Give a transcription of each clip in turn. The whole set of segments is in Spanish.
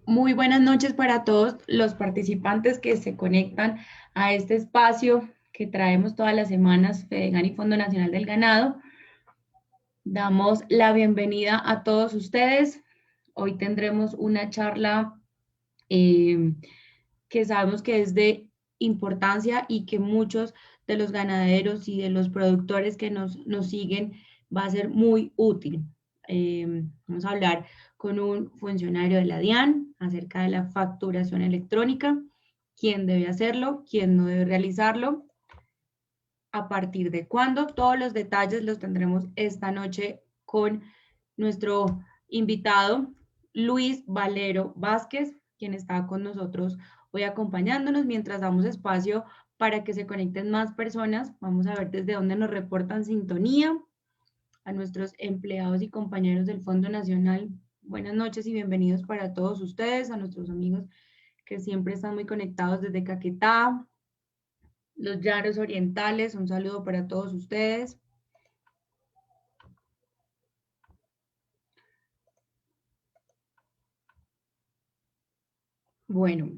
Muy buenas noches para todos los participantes que se conectan a este espacio que traemos todas las semanas, FEDEGAN y Fondo Nacional del Ganado. Damos la bienvenida a todos ustedes. Hoy tendremos una charla eh, que sabemos que es de importancia y que muchos de los ganaderos y de los productores que nos siguen va a ser muy útil. Vamos a hablar con un funcionario de la DIAN acerca de la facturación electrónica, quién debe hacerlo, quién no debe realizarlo, a partir de cuándo. Todos los detalles los tendremos esta noche con nuestro invitado Luis Valero Vázquez, quien está con nosotros hoy acompañándonos mientras damos espacio para que se conecten más personas. Vamos a ver desde dónde nos reportan sintonía. A nuestros empleados y compañeros del Fondo Nacional, buenas noches y bienvenidos para todos ustedes, a nuestros amigos que siempre están muy conectados desde Caquetá, los Llanos Orientales, un saludo para todos ustedes. Bueno,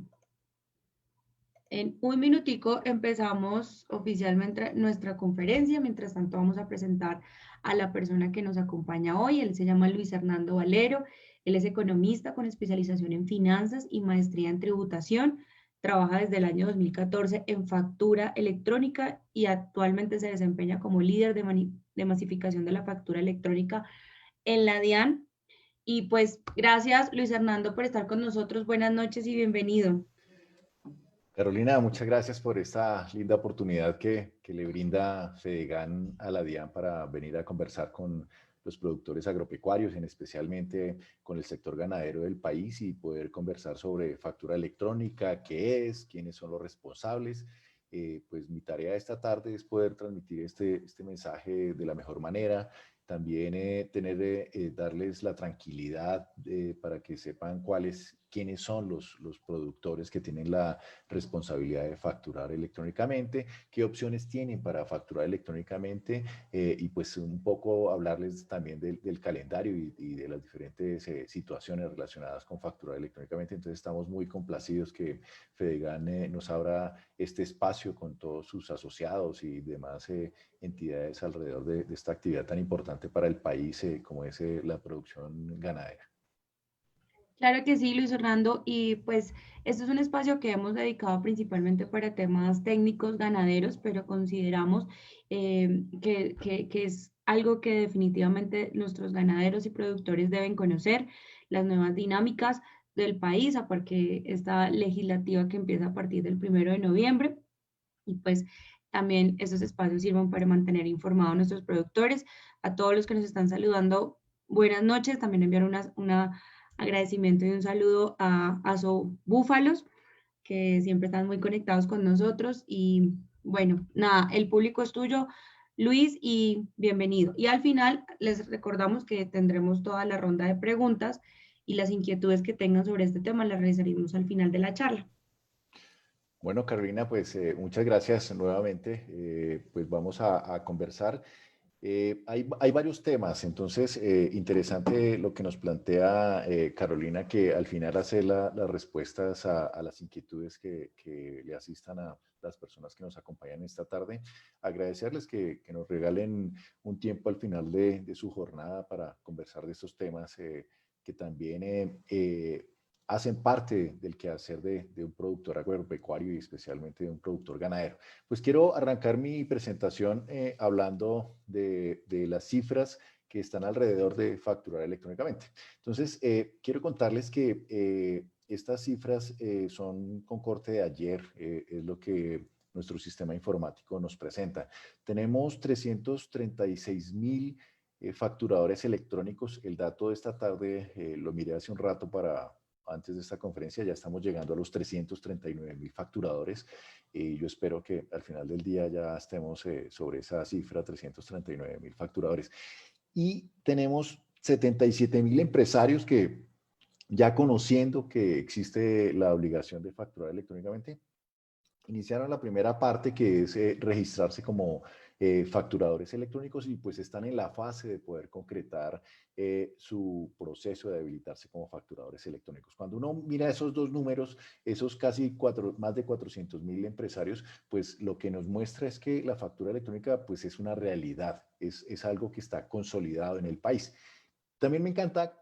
en un minutico empezamos oficialmente nuestra conferencia. Mientras tanto vamos a presentar a la persona que nos acompaña hoy. Él se llama Luis Hernando Valero. Él es economista con especialización en finanzas y maestría en tributación. Trabaja desde el año 2014 en factura electrónica y actualmente se desempeña como líder de masificación de la factura electrónica en la DIAN. Y pues gracias Luis Hernando por estar con nosotros. Buenas noches y bienvenido. Carolina, muchas gracias por esta linda oportunidad que le brinda FEDEGAN a la DIAN para venir a conversar con los productores agropecuarios, en especialmente con el sector ganadero del país y poder conversar sobre factura electrónica, qué es, quiénes son los responsables. Pues mi tarea esta tarde es poder transmitir este mensaje de la mejor manera. También darles la tranquilidad para que sepan quiénes son los productores que tienen la responsabilidad de facturar electrónicamente, qué opciones tienen para facturar electrónicamente y pues un poco hablarles también del calendario y de las diferentes situaciones relacionadas con facturar electrónicamente. Entonces estamos muy complacidos que FEDEGAN nos abra este espacio con todos sus asociados y demás entidades alrededor de esta actividad tan importante para el país como es la producción ganadera. Claro que sí, Luis Hernando, y pues este es un espacio que hemos dedicado principalmente para temas técnicos ganaderos, pero consideramos que es algo que definitivamente nuestros ganaderos y productores deben conocer, las nuevas dinámicas del país, aparte esta legislativa que empieza a partir del 1 de noviembre, y pues también esos espacios sirven para mantener informados a nuestros productores, a todos los que nos están saludando. Buenas noches, también enviar una agradecimiento y un saludo a Aso Búfalos, que siempre están muy conectados con nosotros. Y bueno, nada, el público es tuyo, Luis, y bienvenido. Y al final les recordamos que tendremos toda la ronda de preguntas y las inquietudes que tengan sobre este tema las realizaremos al final de la charla. Bueno, Carolina, pues muchas gracias nuevamente. Pues vamos a conversar. Hay varios temas, entonces interesante lo que nos plantea Carolina, que al final hace las respuestas a las inquietudes que le asistan a las personas que nos acompañan esta tarde. Agradecerles que nos regalen un tiempo al final de su jornada para conversar de estos temas que también hacen parte del quehacer de un productor agropecuario y especialmente de un productor ganadero. Pues quiero arrancar mi presentación hablando de las cifras que están alrededor de facturar electrónicamente. Entonces, quiero contarles que estas cifras son con corte de ayer, es lo que nuestro sistema informático nos presenta. Tenemos 336,000 facturadores electrónicos. El dato de esta tarde lo miré hace un rato antes de esta conferencia, ya estamos llegando a los 339,000 facturadores. Yo espero que al final del día ya estemos sobre esa cifra, 339,000 facturadores. Y tenemos 77,000 empresarios que, ya conociendo que existe la obligación de facturar electrónicamente, iniciaron la primera parte, que es registrarse como facturadores electrónicos y pues están en la fase de poder concretar su proceso de habilitarse como facturadores electrónicos. Cuando uno mira esos dos números, esos casi más de 400.000 empresarios, pues lo que nos muestra es que la factura electrónica pues es una realidad, es algo que está consolidado en el país. También me encanta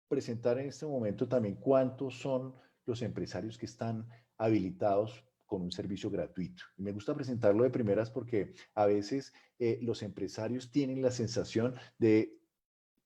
presentar en este momento también cuántos son los empresarios que están habilitados con un servicio gratuito. Y me gusta presentarlo de primeras porque a veces los empresarios tienen la sensación de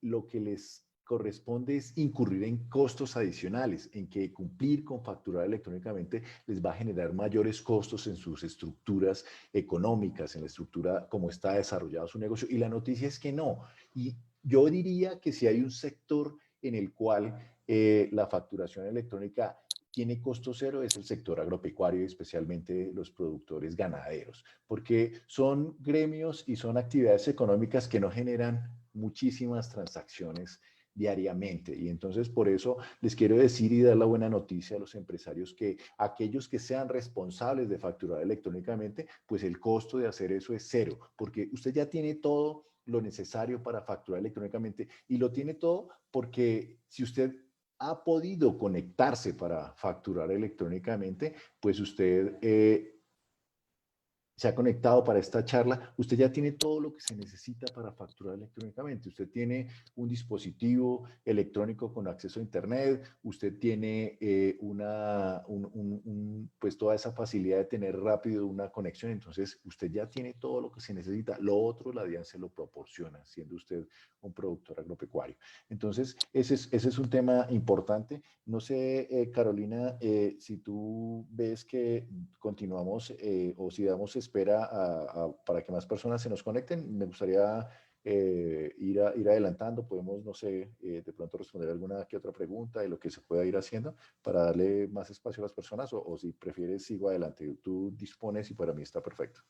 lo que les corresponde es incurrir en costos adicionales, en que cumplir con facturar electrónicamente les va a generar mayores costos en sus estructuras económicas, en la estructura como está desarrollado su negocio. Y la noticia es que no. Y yo diría que si hay un sector en el cual la facturación electrónica tiene costo cero es el sector agropecuario y especialmente los productores ganaderos, porque son gremios y son actividades económicas que no generan muchísimas transacciones diariamente. Y entonces por eso les quiero decir y dar la buena noticia a los empresarios que aquellos que sean responsables de facturar electrónicamente, pues el costo de hacer eso es cero, porque usted ya tiene todo lo necesario para facturar electrónicamente y lo tiene todo porque si usted ha podido conectarse para facturar electrónicamente, pues usted se ha conectado para esta charla, usted ya tiene todo lo que se necesita para facturar electrónicamente. Usted tiene un dispositivo electrónico con acceso a Internet, usted tiene pues toda esa facilidad de tener rápido una conexión, entonces usted ya tiene todo lo que se necesita. Lo otro la DIAN se lo proporciona, siendo usted un productor agropecuario. Entonces, ese es un tema importante. No sé, Carolina, si tú ves que continuamos o si damos espera para que más personas se nos conecten, me gustaría ir adelantando. Podemos, no sé, de pronto responder alguna que otra pregunta de lo que se pueda ir haciendo para darle más espacio a las personas o si prefieres sigo adelante. Tú dispones y para mí está perfecto.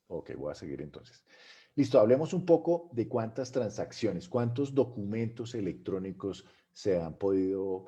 Ok, voy a seguir entonces. Listo, hablemos un poco de cuántas transacciones, cuántos documentos electrónicos se han podido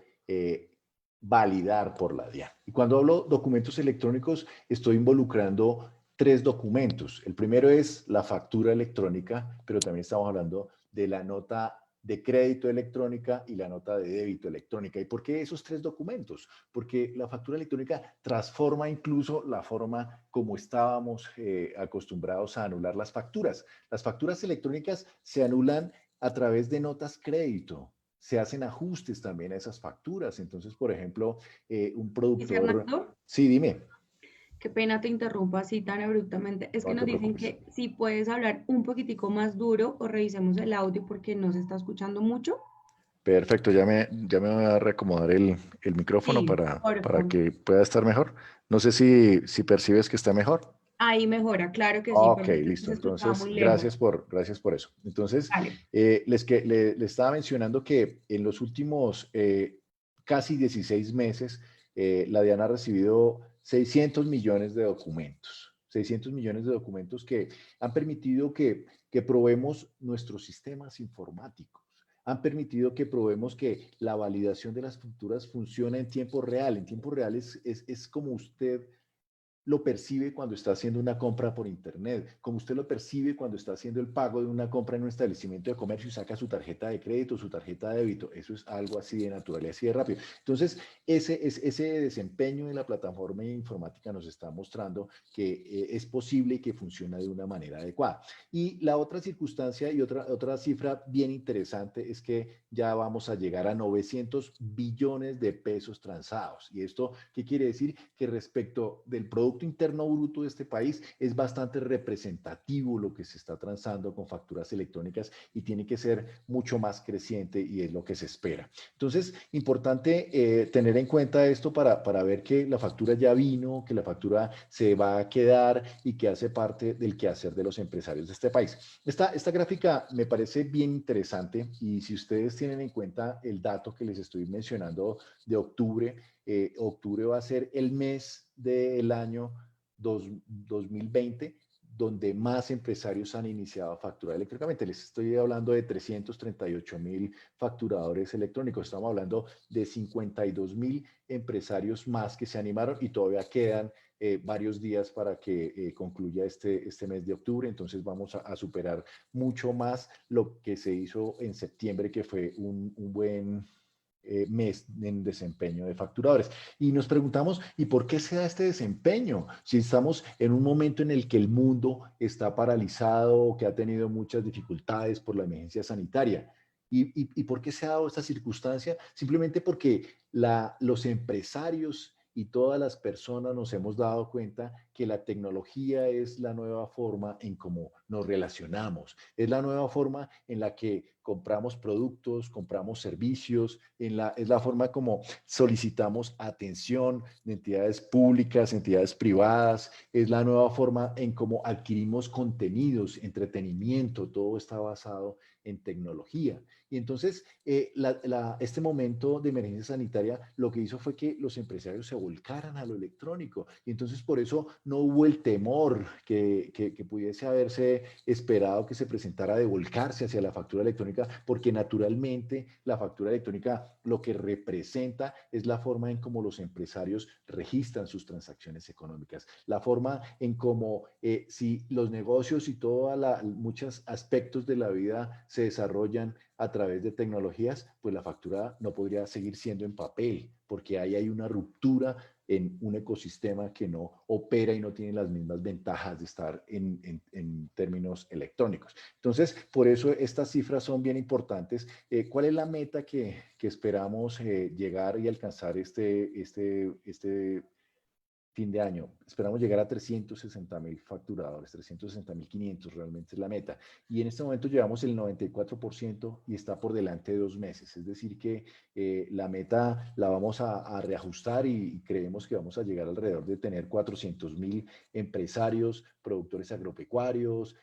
validar por la DIAN. Y cuando hablo documentos electrónicos, estoy involucrando tres documentos. El primero es la factura electrónica, pero también estamos hablando de la nota de crédito electrónica y la nota de débito electrónica. ¿Y por qué esos tres documentos? Porque la factura electrónica transforma incluso la forma como estábamos acostumbrados a anular las facturas. Las facturas electrónicas se anulan a través de notas crédito. Se hacen ajustes también a esas facturas. Entonces, por ejemplo, un ¿Y productor... Fernando? Sí, dime. Qué pena te interrumpo así tan abruptamente. Es que No nos te dicen preocupes. que si puedes hablar un poquitico más duro o revisemos el audio porque no se está escuchando mucho. Perfecto, ya me voy a reacomodar el micrófono Sí, para porfa. que pueda estar mejor. No sé si percibes que está mejor. Ahí mejora, claro que sí, Ok, perfecto. Es que listo. se escuchaba Entonces, muy lejos. gracias por eso. Entonces, Vale. le estaba mencionando que en los últimos casi 16 meses, la DIAN ha recibido 600 millones de documentos. 600 millones de documentos que han permitido que probemos nuestros sistemas informáticos. Han permitido que probemos que la validación de las facturas funciona en tiempo real. En tiempo real es como usted lo percibe cuando está haciendo una compra por internet, como usted lo percibe cuando está haciendo el pago de una compra en un establecimiento de comercio y saca su tarjeta de crédito, su tarjeta de débito. Eso es algo así de natural y así de rápido. Entonces, ese desempeño de la plataforma informática nos está mostrando que es posible y que funciona de una manera adecuada. Y la otra circunstancia y otra cifra bien interesante es que ya vamos a llegar a 900 billones de pesos transados. ¿Y esto qué quiere decir? Que respecto del Producto Interno Bruto de este país es bastante representativo lo que se está transando con facturas electrónicas y tiene que ser mucho más creciente y es lo que se espera. Entonces, importante tener en cuenta esto para ver que la factura ya vino, que la factura se va a quedar y que hace parte del quehacer de los empresarios de este país. Esta gráfica me parece bien interesante y si ustedes tienen en cuenta el dato que les estoy mencionando de octubre, octubre va a ser el mes del año 2020 donde más empresarios han iniciado a facturar electrónicamente. Les estoy hablando de 338.000 facturadores electrónicos. Estamos hablando de 52.000 empresarios más que se animaron y todavía quedan varios días para que concluya este mes de octubre. Entonces vamos a superar mucho más lo que se hizo en septiembre, que fue un buen mes en desempeño de facturadores. Y nos preguntamos, ¿y por qué se da este desempeño? Si estamos en un momento en el que el mundo está paralizado, que ha tenido muchas dificultades por la emergencia sanitaria. ¿Y por qué se ha dado esta circunstancia? Simplemente porque los empresarios y todas las personas nos hemos dado cuenta que la tecnología es la nueva forma en cómo nos relacionamos, es la nueva forma en la que compramos productos, compramos servicios, es la forma como solicitamos atención de entidades públicas, entidades privadas, es la nueva forma en cómo adquirimos contenidos, entretenimiento, todo está basado en tecnología. Y entonces, este momento de emergencia sanitaria lo que hizo fue que los empresarios se volcaran a lo electrónico. Y entonces, por eso no hubo el temor que pudiese haberse esperado que se presentara de volcarse hacia la factura electrónica, porque naturalmente la factura electrónica lo que representa es la forma en cómo los empresarios registran sus transacciones económicas, la forma en cómo si los negocios y todos muchos aspectos de la vida se desarrollan a través de tecnologías, pues la factura no podría seguir siendo en papel, porque ahí hay una ruptura en un ecosistema que no opera y no tiene las mismas ventajas de estar en términos electrónicos. Entonces, por eso estas cifras son bien importantes. ¿Cuál es la meta que esperamos llegar y alcanzar este fin de año? Esperamos llegar a 360.000 facturadores, 360.500 realmente es la meta. Y en este momento llevamos el 94% y está por delante de 2 meses. Es decir que la meta la vamos a reajustar y creemos que vamos a llegar alrededor de tener 400.000 empresarios, productores agropecuarios,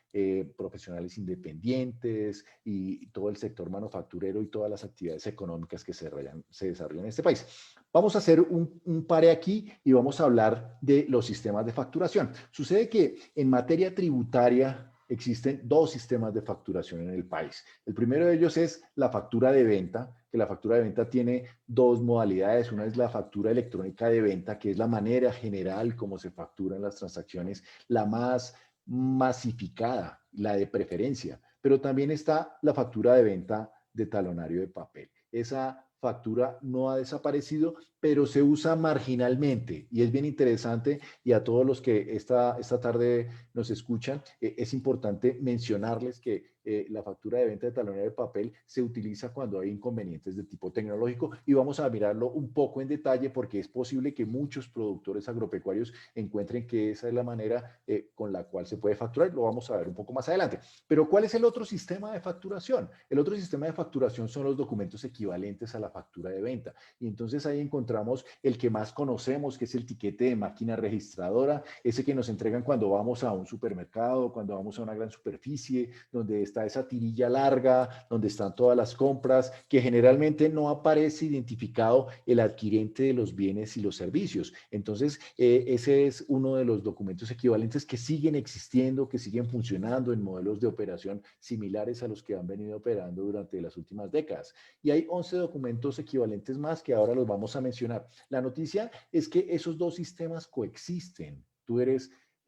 profesionales independientes y todo el sector manufacturero y todas las actividades económicas que se desarrollan en este país. Vamos a hacer un pare aquí y vamos a hablar de los sistemas de facturación. Sucede que en materia tributaria existen dos sistemas de facturación en el país. El primero de ellos es la factura de venta, que la factura de venta tiene dos modalidades. Una es la factura electrónica de venta, que es la manera general como se facturan las transacciones, la más masificada, la de preferencia. Pero también está la factura de venta de talonario de papel. Esa factura no ha desaparecido, pero se usa marginalmente y es bien interesante, y a todos los que esta tarde nos escuchan, es importante mencionarles que la factura de venta de talonario de papel se utiliza cuando hay inconvenientes de tipo tecnológico, y vamos a mirarlo un poco en detalle porque es posible que muchos productores agropecuarios encuentren que esa es la manera con la cual se puede facturar. Lo vamos a ver un poco más adelante. Pero ¿cuál es el otro sistema de facturación? El otro sistema de facturación son los documentos equivalentes a la factura de venta. Y entonces ahí encontramos el que más conocemos, que es el tiquete de máquina registradora, ese que nos entregan cuando vamos a un supermercado, cuando vamos a una gran superficie, donde está esa tirilla larga, donde están todas las compras, que generalmente no aparece identificado el adquirente de los bienes y los servicios. Entonces, ese es uno de los documentos equivalentes que siguen existiendo, que siguen funcionando en modelos de operación similares a los que han venido operando durante las últimas décadas. Y hay 11 documentos equivalentes más que ahora los vamos a mencionar. La noticia es que esos dos sistemas coexisten. Tú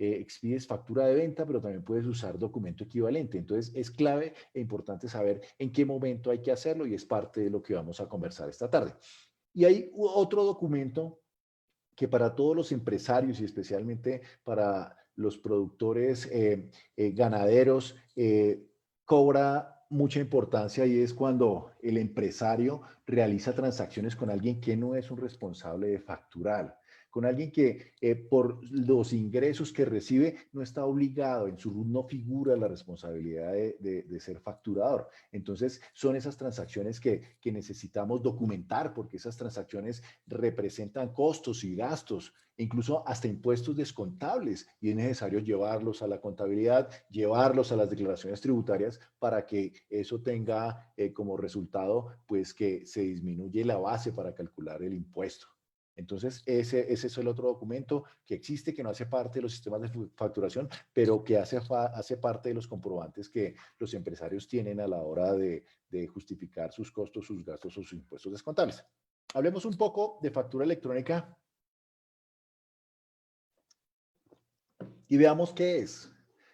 expides factura de venta, pero también puedes usar documento equivalente. Entonces, es clave e importante saber en qué momento hay que hacerlo, y es parte de lo que vamos a conversar esta tarde. Y hay otro documento que para todos los empresarios y especialmente para los productores ganaderos cobra mucha importancia, y es cuando el empresario realiza transacciones con alguien que no es un responsable de facturar, con alguien que por los ingresos que recibe no está obligado, en su RUT no figura la responsabilidad de ser facturador. Entonces son esas transacciones que necesitamos documentar, porque esas transacciones representan costos y gastos, incluso hasta impuestos descontables, y es necesario llevarlos a la contabilidad, llevarlos a las declaraciones tributarias para que eso tenga como resultado pues que se disminuye la base para calcular el impuesto. Entonces, ese es el otro documento que existe, que no hace parte de los sistemas de facturación, pero que hace parte de los comprobantes que los empresarios tienen a la hora de justificar sus costos, sus gastos o sus impuestos descontables. Hablemos un poco de factura electrónica y veamos qué es.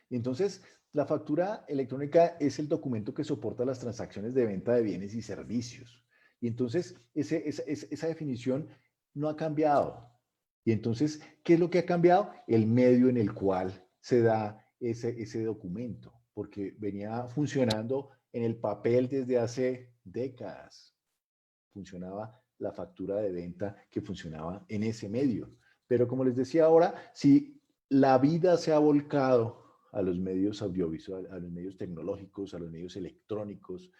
Entonces, la factura electrónica es el documento que soporta las transacciones de venta de bienes y servicios. Y entonces, esa definición no ha cambiado. Y entonces, ¿qué es lo que ha cambiado? El medio en el cual se da ese documento, porque venía funcionando en el papel desde hace décadas. Funcionaba la factura de venta que funcionaba en ese medio. Pero como les decía ahora, si la vida se ha volcado a los medios audiovisuales, a los medios tecnológicos, a los medios electrónicos,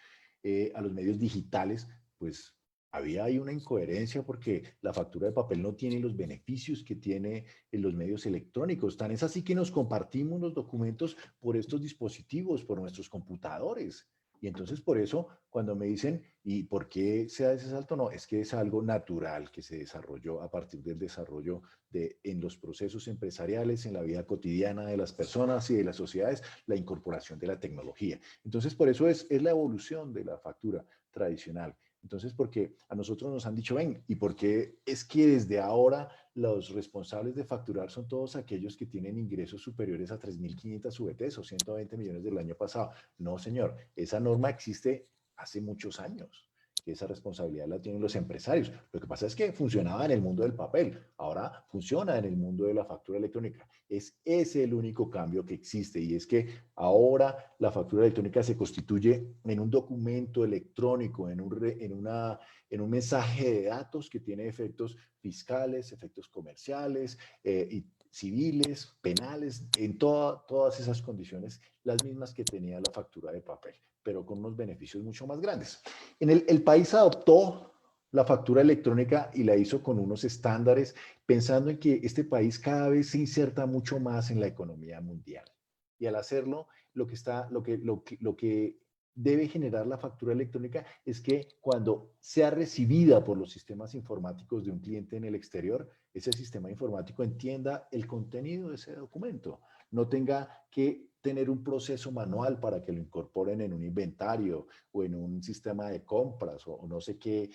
a los medios digitales, pues había ahí una incoherencia porque la factura de papel no tiene los beneficios que tiene en los medios electrónicos. Tan es así que nos compartimos los documentos por estos dispositivos, por nuestros computadores. Y entonces por eso cuando me dicen, ¿y por qué se da ese salto? No, es que es algo natural que se desarrolló a partir del desarrollo en los procesos empresariales, en la vida cotidiana de las personas y de las sociedades, la incorporación de la tecnología. Entonces por eso es la evolución de la factura tradicional. Entonces, porque a nosotros nos han dicho, ven, ¿y por qué es que desde ahora los responsables de facturar son todos aquellos que tienen ingresos superiores a 3.500 VTs o 120 millones del año pasado? No, señor, esa norma existe hace muchos años. Esa responsabilidad la tienen los empresarios. Lo que pasa es que funcionaba en el mundo del papel, ahora funciona en el mundo de la factura electrónica. Es ese el único cambio que existe y es que ahora la factura electrónica se constituye en un documento electrónico, en un mensaje de datos que tiene efectos fiscales, efectos comerciales y civiles, penales, en todas esas condiciones, las mismas que tenía la factura de papel, pero con unos beneficios mucho más grandes. El país adoptó la factura electrónica y la hizo con unos estándares, pensando en que este país cada vez se inserta mucho más en la economía mundial. Y al hacerlo, lo que debe generar la factura electrónica es que cuando sea recibida por los sistemas informáticos de un cliente en el exterior, ese sistema informático entienda el contenido de ese documento, no tenga que tener un proceso manual para que lo incorporen en un inventario o en un sistema de compras o no sé qué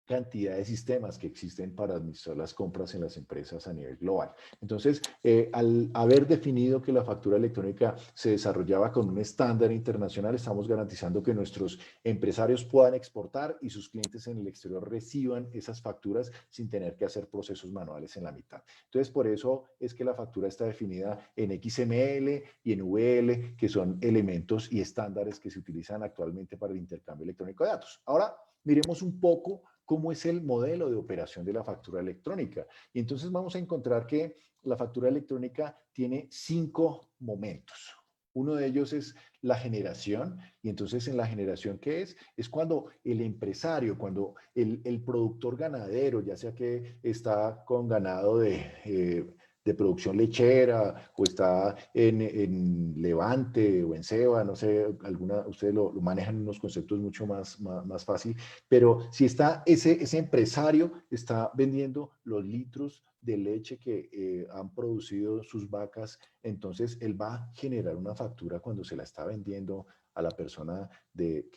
cantidad de sistemas que existen para administrar las compras en las empresas a nivel global. Entonces, al haber definido que la factura electrónica se desarrollaba con un estándar internacional, estamos garantizando que nuestros empresarios puedan exportar y sus clientes en el exterior reciban esas facturas sin tener que hacer procesos manuales en la mitad. Entonces, por eso es que la factura está definida en XML y en VL, que son elementos y estándares que se utilizan actualmente para el intercambio electrónico de datos. Ahora, miremos un poco cómo es el modelo de operación de la factura electrónica. Y entonces vamos a encontrar que la factura electrónica tiene 5 momentos. Uno de ellos es la generación, y entonces en la generación, ¿qué es? Es cuando el empresario, cuando el productor ganadero, ya sea que está con ganado de producción lechera o está en Levante o en Ceba, no sé, ustedes lo manejan en unos conceptos mucho más fácil, pero si está ese empresario está vendiendo los litros de leche que han producido sus vacas, entonces él va a generar una factura cuando se la está vendiendo a la persona que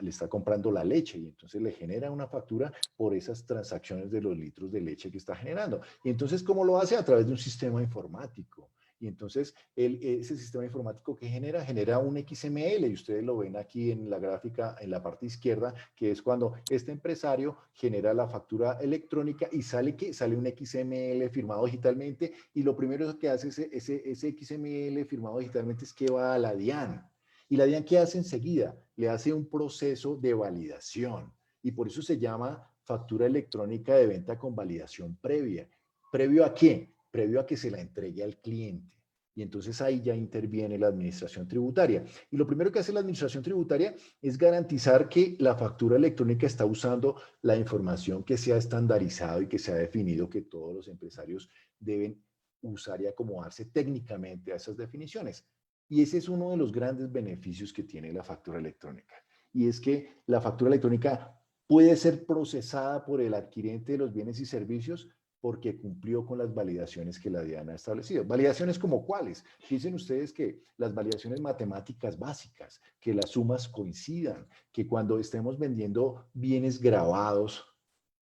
le está comprando la leche y entonces le genera una factura por esas transacciones de los litros de leche que está generando. Y entonces, ¿cómo lo hace? A través de un sistema informático. Y entonces ese sistema informático que genera un XML y ustedes lo ven aquí en la gráfica en la parte izquierda, que es cuando este empresario genera la factura electrónica y sale un XML firmado digitalmente y lo primero que hace ese XML firmado digitalmente es que va a la DIAN. ¿Y la DIAN qué hace enseguida? Le hace un proceso de validación y por eso se llama factura electrónica de venta con validación previa. ¿Previo a qué? Previo a que se la entregue al cliente. Y entonces ahí ya interviene la administración tributaria. Y lo primero que hace la administración tributaria es garantizar que la factura electrónica está usando la información que se ha estandarizado y que se ha definido que todos los empresarios deben usar y acomodarse técnicamente a esas definiciones. Y ese es uno de los grandes beneficios que tiene la factura electrónica. Y es que la factura electrónica puede ser procesada por el adquirente de los bienes y servicios porque cumplió con las validaciones que la DIAN ha establecido. ¿Validaciones como cuáles? Piensen ustedes que las validaciones matemáticas básicas, que las sumas coincidan, que cuando estemos vendiendo bienes grabados,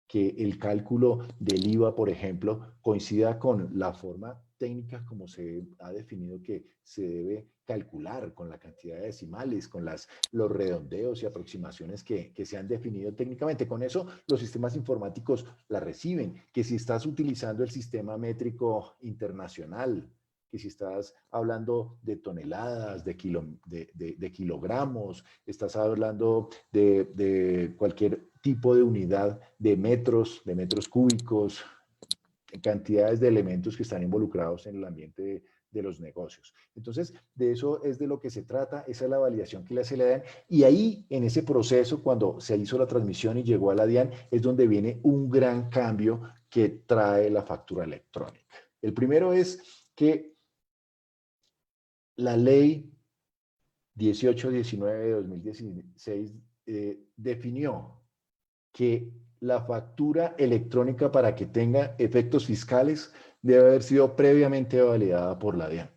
que el cálculo del IVA, por ejemplo, coincida con la forma técnica como se ha definido que se debe calcular, con la cantidad de decimales, con los redondeos y aproximaciones que se han definido técnicamente. Con eso los sistemas informáticos la reciben, que si estás utilizando el sistema métrico internacional, que si estás hablando de toneladas, de kilogramos, estás hablando de cualquier tipo de unidad de metros cúbicos, cantidades de elementos que están involucrados en el ambiente de los negocios. Entonces, de eso es de lo que se trata, esa es la validación que le hace la DIAN, y ahí, en ese proceso, cuando se hizo la transmisión y llegó a la DIAN, es donde viene un gran cambio que trae la factura electrónica. El primero es que la ley 1819 de 2016 definió que la factura electrónica, para que tenga efectos fiscales, debe haber sido previamente validada por la DIAN.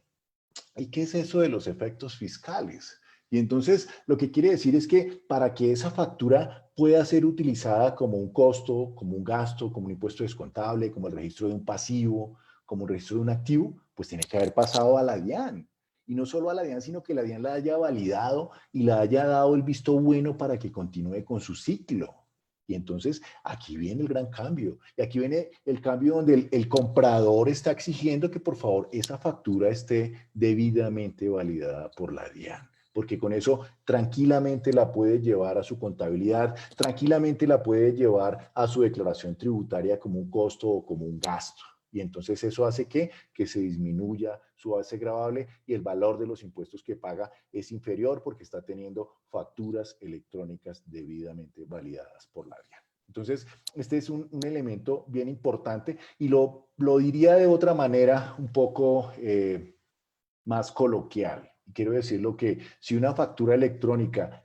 ¿Y qué es eso de los efectos fiscales? Y entonces lo que quiere decir es que para que esa factura pueda ser utilizada como un costo, como un gasto, como un impuesto descontable, como el registro de un pasivo, como el registro de un activo, pues tiene que haber pasado a la DIAN. Y no solo a la DIAN, sino que la DIAN la haya validado y la haya dado el visto bueno para que continúe con su ciclo. Y entonces aquí viene el gran cambio. Y aquí viene el cambio donde el comprador está exigiendo que por favor esa factura esté debidamente validada por la DIAN. Porque con eso tranquilamente la puede llevar a su contabilidad, tranquilamente la puede llevar a su declaración tributaria como un costo o como un gasto. Y entonces eso hace que se disminuya su base gravable y el valor de los impuestos que paga es inferior porque está teniendo facturas electrónicas debidamente validadas por la DIAN. Entonces, este es un elemento bien importante y lo diría de otra manera un poco más coloquial. Quiero decirlo que si una factura electrónica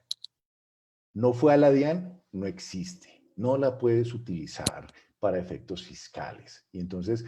no fue a la DIAN, no existe. No la puedes utilizar para efectos fiscales. Y entonces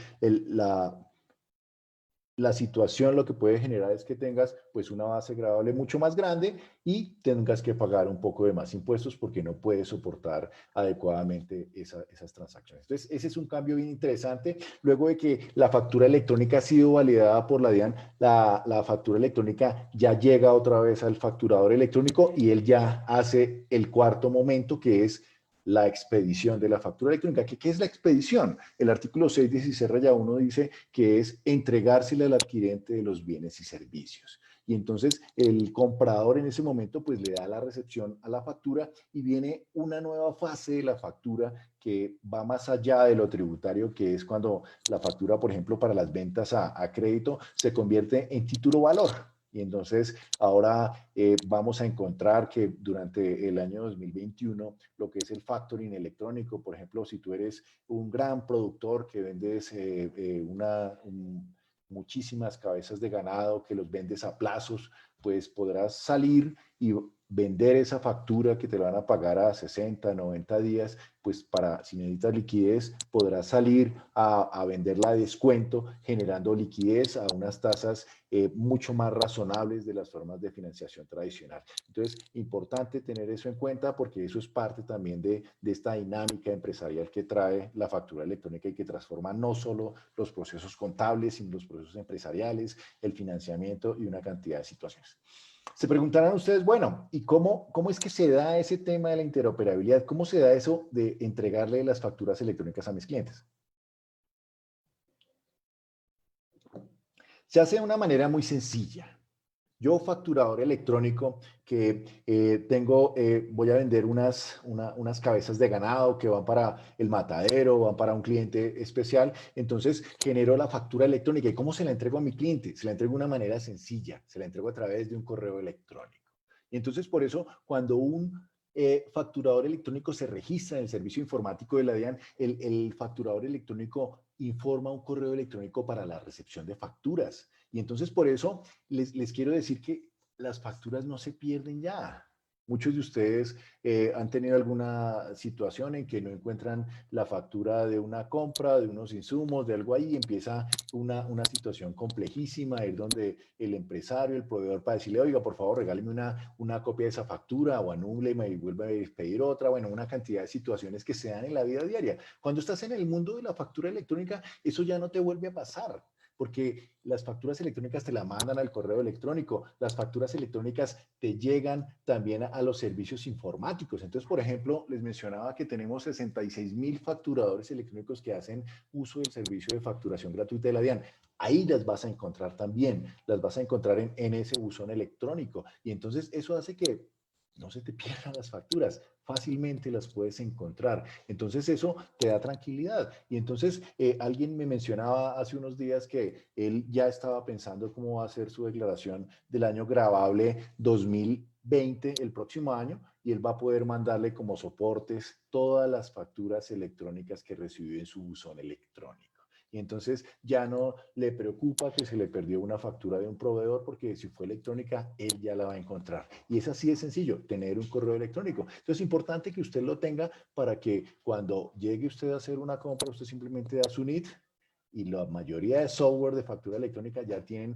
la situación lo que puede generar es que tengas pues una base gravable mucho más grande y tengas que pagar un poco de más impuestos porque no puedes soportar adecuadamente esas transacciones. Entonces, ese es un cambio bien interesante. Luego de que la factura electrónica ha sido validada por la DIAN, la factura electrónica ya llega otra vez al facturador electrónico y él ya hace el cuarto momento, que es la expedición de la factura electrónica. ¿Qué es la expedición? El artículo 616-1 dice que es entregársele al adquirente de los bienes y servicios. Y entonces el comprador en ese momento pues le da la recepción a la factura y viene una nueva fase de la factura que va más allá de lo tributario, que es cuando la factura, por ejemplo, para las ventas a crédito se convierte en título valor. Y entonces ahora vamos a encontrar que durante el año 2021, lo que es el factoring electrónico, por ejemplo, si tú eres un gran productor que vendes muchísimas cabezas de ganado, que los vendes a plazos, pues podrás salir y vender esa factura que te la van a pagar a 60, 90 días, pues para, si necesitas liquidez, podrás salir a venderla a descuento, generando liquidez a unas tasas mucho más razonables de las formas de financiación tradicional. Entonces, importante tener eso en cuenta porque eso es parte también de esta dinámica empresarial que trae la factura electrónica y que transforma no solo los procesos contables, sino los procesos empresariales, el financiamiento y una cantidad de situaciones. Se preguntarán ustedes, bueno, ¿y cómo es que se da ese tema de la interoperabilidad? ¿Cómo se da eso de entregarle las facturas electrónicas a mis clientes? Se hace de una manera muy sencilla. Yo, facturador electrónico, que voy a vender unas cabezas de ganado que van para el matadero, van para un cliente especial, entonces genero la factura electrónica. ¿Y cómo se la entrego a mi cliente? Se la entrego de una manera sencilla, se la entrego a través de un correo electrónico. Y entonces, por eso, cuando un facturador electrónico se registra en el servicio informático de la DIAN, el facturador electrónico informa un correo electrónico para la recepción de facturas. Y entonces por eso les quiero decir que las facturas no se pierden ya. Muchos de ustedes han tenido alguna situación en que no encuentran la factura de una compra, de unos insumos, de algo ahí, y empieza una situación complejísima, es donde el empresario, el proveedor, para decirle, oiga, por favor, regáleme una copia de esa factura o anúleme y vuelve a pedir otra. Bueno, una cantidad de situaciones que se dan en la vida diaria. Cuando estás en el mundo de la factura electrónica, eso ya no te vuelve a pasar, porque las facturas electrónicas te la mandan al correo electrónico, las facturas electrónicas te llegan también a los servicios informáticos. Entonces, por ejemplo, les mencionaba que tenemos 66.000 facturadores electrónicos que hacen uso del servicio de facturación gratuita de la DIAN. Ahí las vas a encontrar también, las vas a encontrar en ese buzón electrónico. Y entonces eso hace que no se te pierdan las facturas, fácilmente las puedes encontrar. Entonces eso te da tranquilidad. Y entonces alguien me mencionaba hace unos días que él ya estaba pensando cómo va a hacer su declaración del año gravable 2020, el próximo año, y él va a poder mandarle como soportes todas las facturas electrónicas que recibió en su buzón electrónico. Y entonces ya no le preocupa que se le perdió una factura de un proveedor, porque si fue electrónica, él ya la va a encontrar. Y es así de sencillo, tener un correo electrónico. Entonces es importante que usted lo tenga para que cuando llegue usted a hacer una compra, usted simplemente da su NIT, y la mayoría de software de factura electrónica ya tienen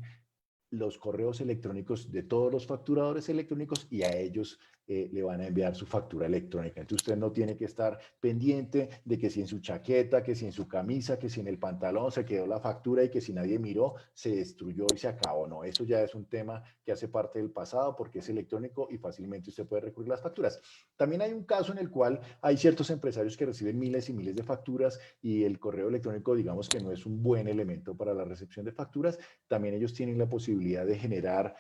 los correos electrónicos de todos los facturadores electrónicos, y a ellos le van a enviar su factura electrónica. Entonces usted no tiene que estar pendiente de que si en su chaqueta, que si en su camisa, que si en el pantalón se quedó la factura y que si nadie miró se destruyó y se acabó. No, eso ya es un tema que hace parte del pasado porque es electrónico y fácilmente usted puede recurrir a las facturas. También hay un caso en el cual hay ciertos empresarios que reciben miles y miles de facturas y el correo electrónico, digamos que no es un buen elemento para la recepción de facturas. También ellos tienen la posibilidad de generar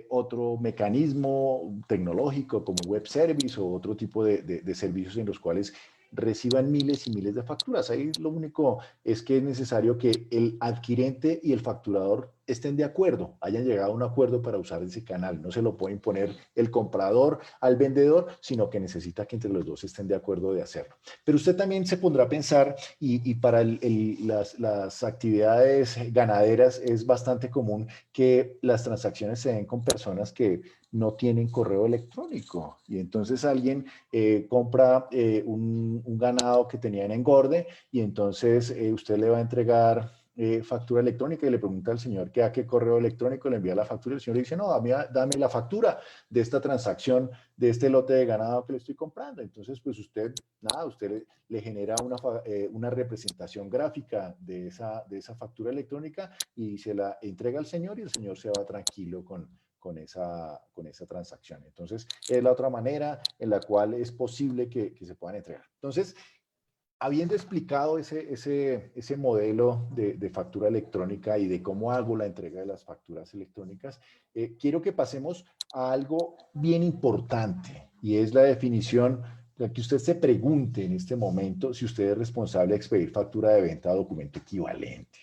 otro mecanismo tecnológico como web service o otro tipo de servicios en los cuales reciban miles y miles de facturas. Ahí lo único es que es necesario que el adquirente y el facturador estén de acuerdo, hayan llegado a un acuerdo para usar ese canal. No se lo puede imponer el comprador al vendedor, sino que necesita que entre los dos estén de acuerdo de hacerlo. Pero usted también se pondrá a pensar, y para las actividades ganaderas es bastante común que las transacciones se den con personas que no tienen correo electrónico. Y entonces alguien compra un ganado que tenía en engorde, y entonces usted le va a entregar factura electrónica y le pregunta al señor que a qué correo electrónico le envía la factura. El señor le dice, no, dame la factura de esta transacción, de este lote de ganado que le estoy comprando. Entonces, pues usted, nada, usted le genera una representación gráfica de esa factura electrónica y se la entrega al señor, y el señor se va tranquilo con esa transacción. Entonces, es la otra manera en la cual es posible que se puedan entregar. Entonces, habiendo explicado ese modelo de factura electrónica y de cómo hago la entrega de las facturas electrónicas, quiero que pasemos a algo bien importante, y es la definición, que usted se pregunte en este momento si usted es responsable de expedir factura de venta a documento equivalente.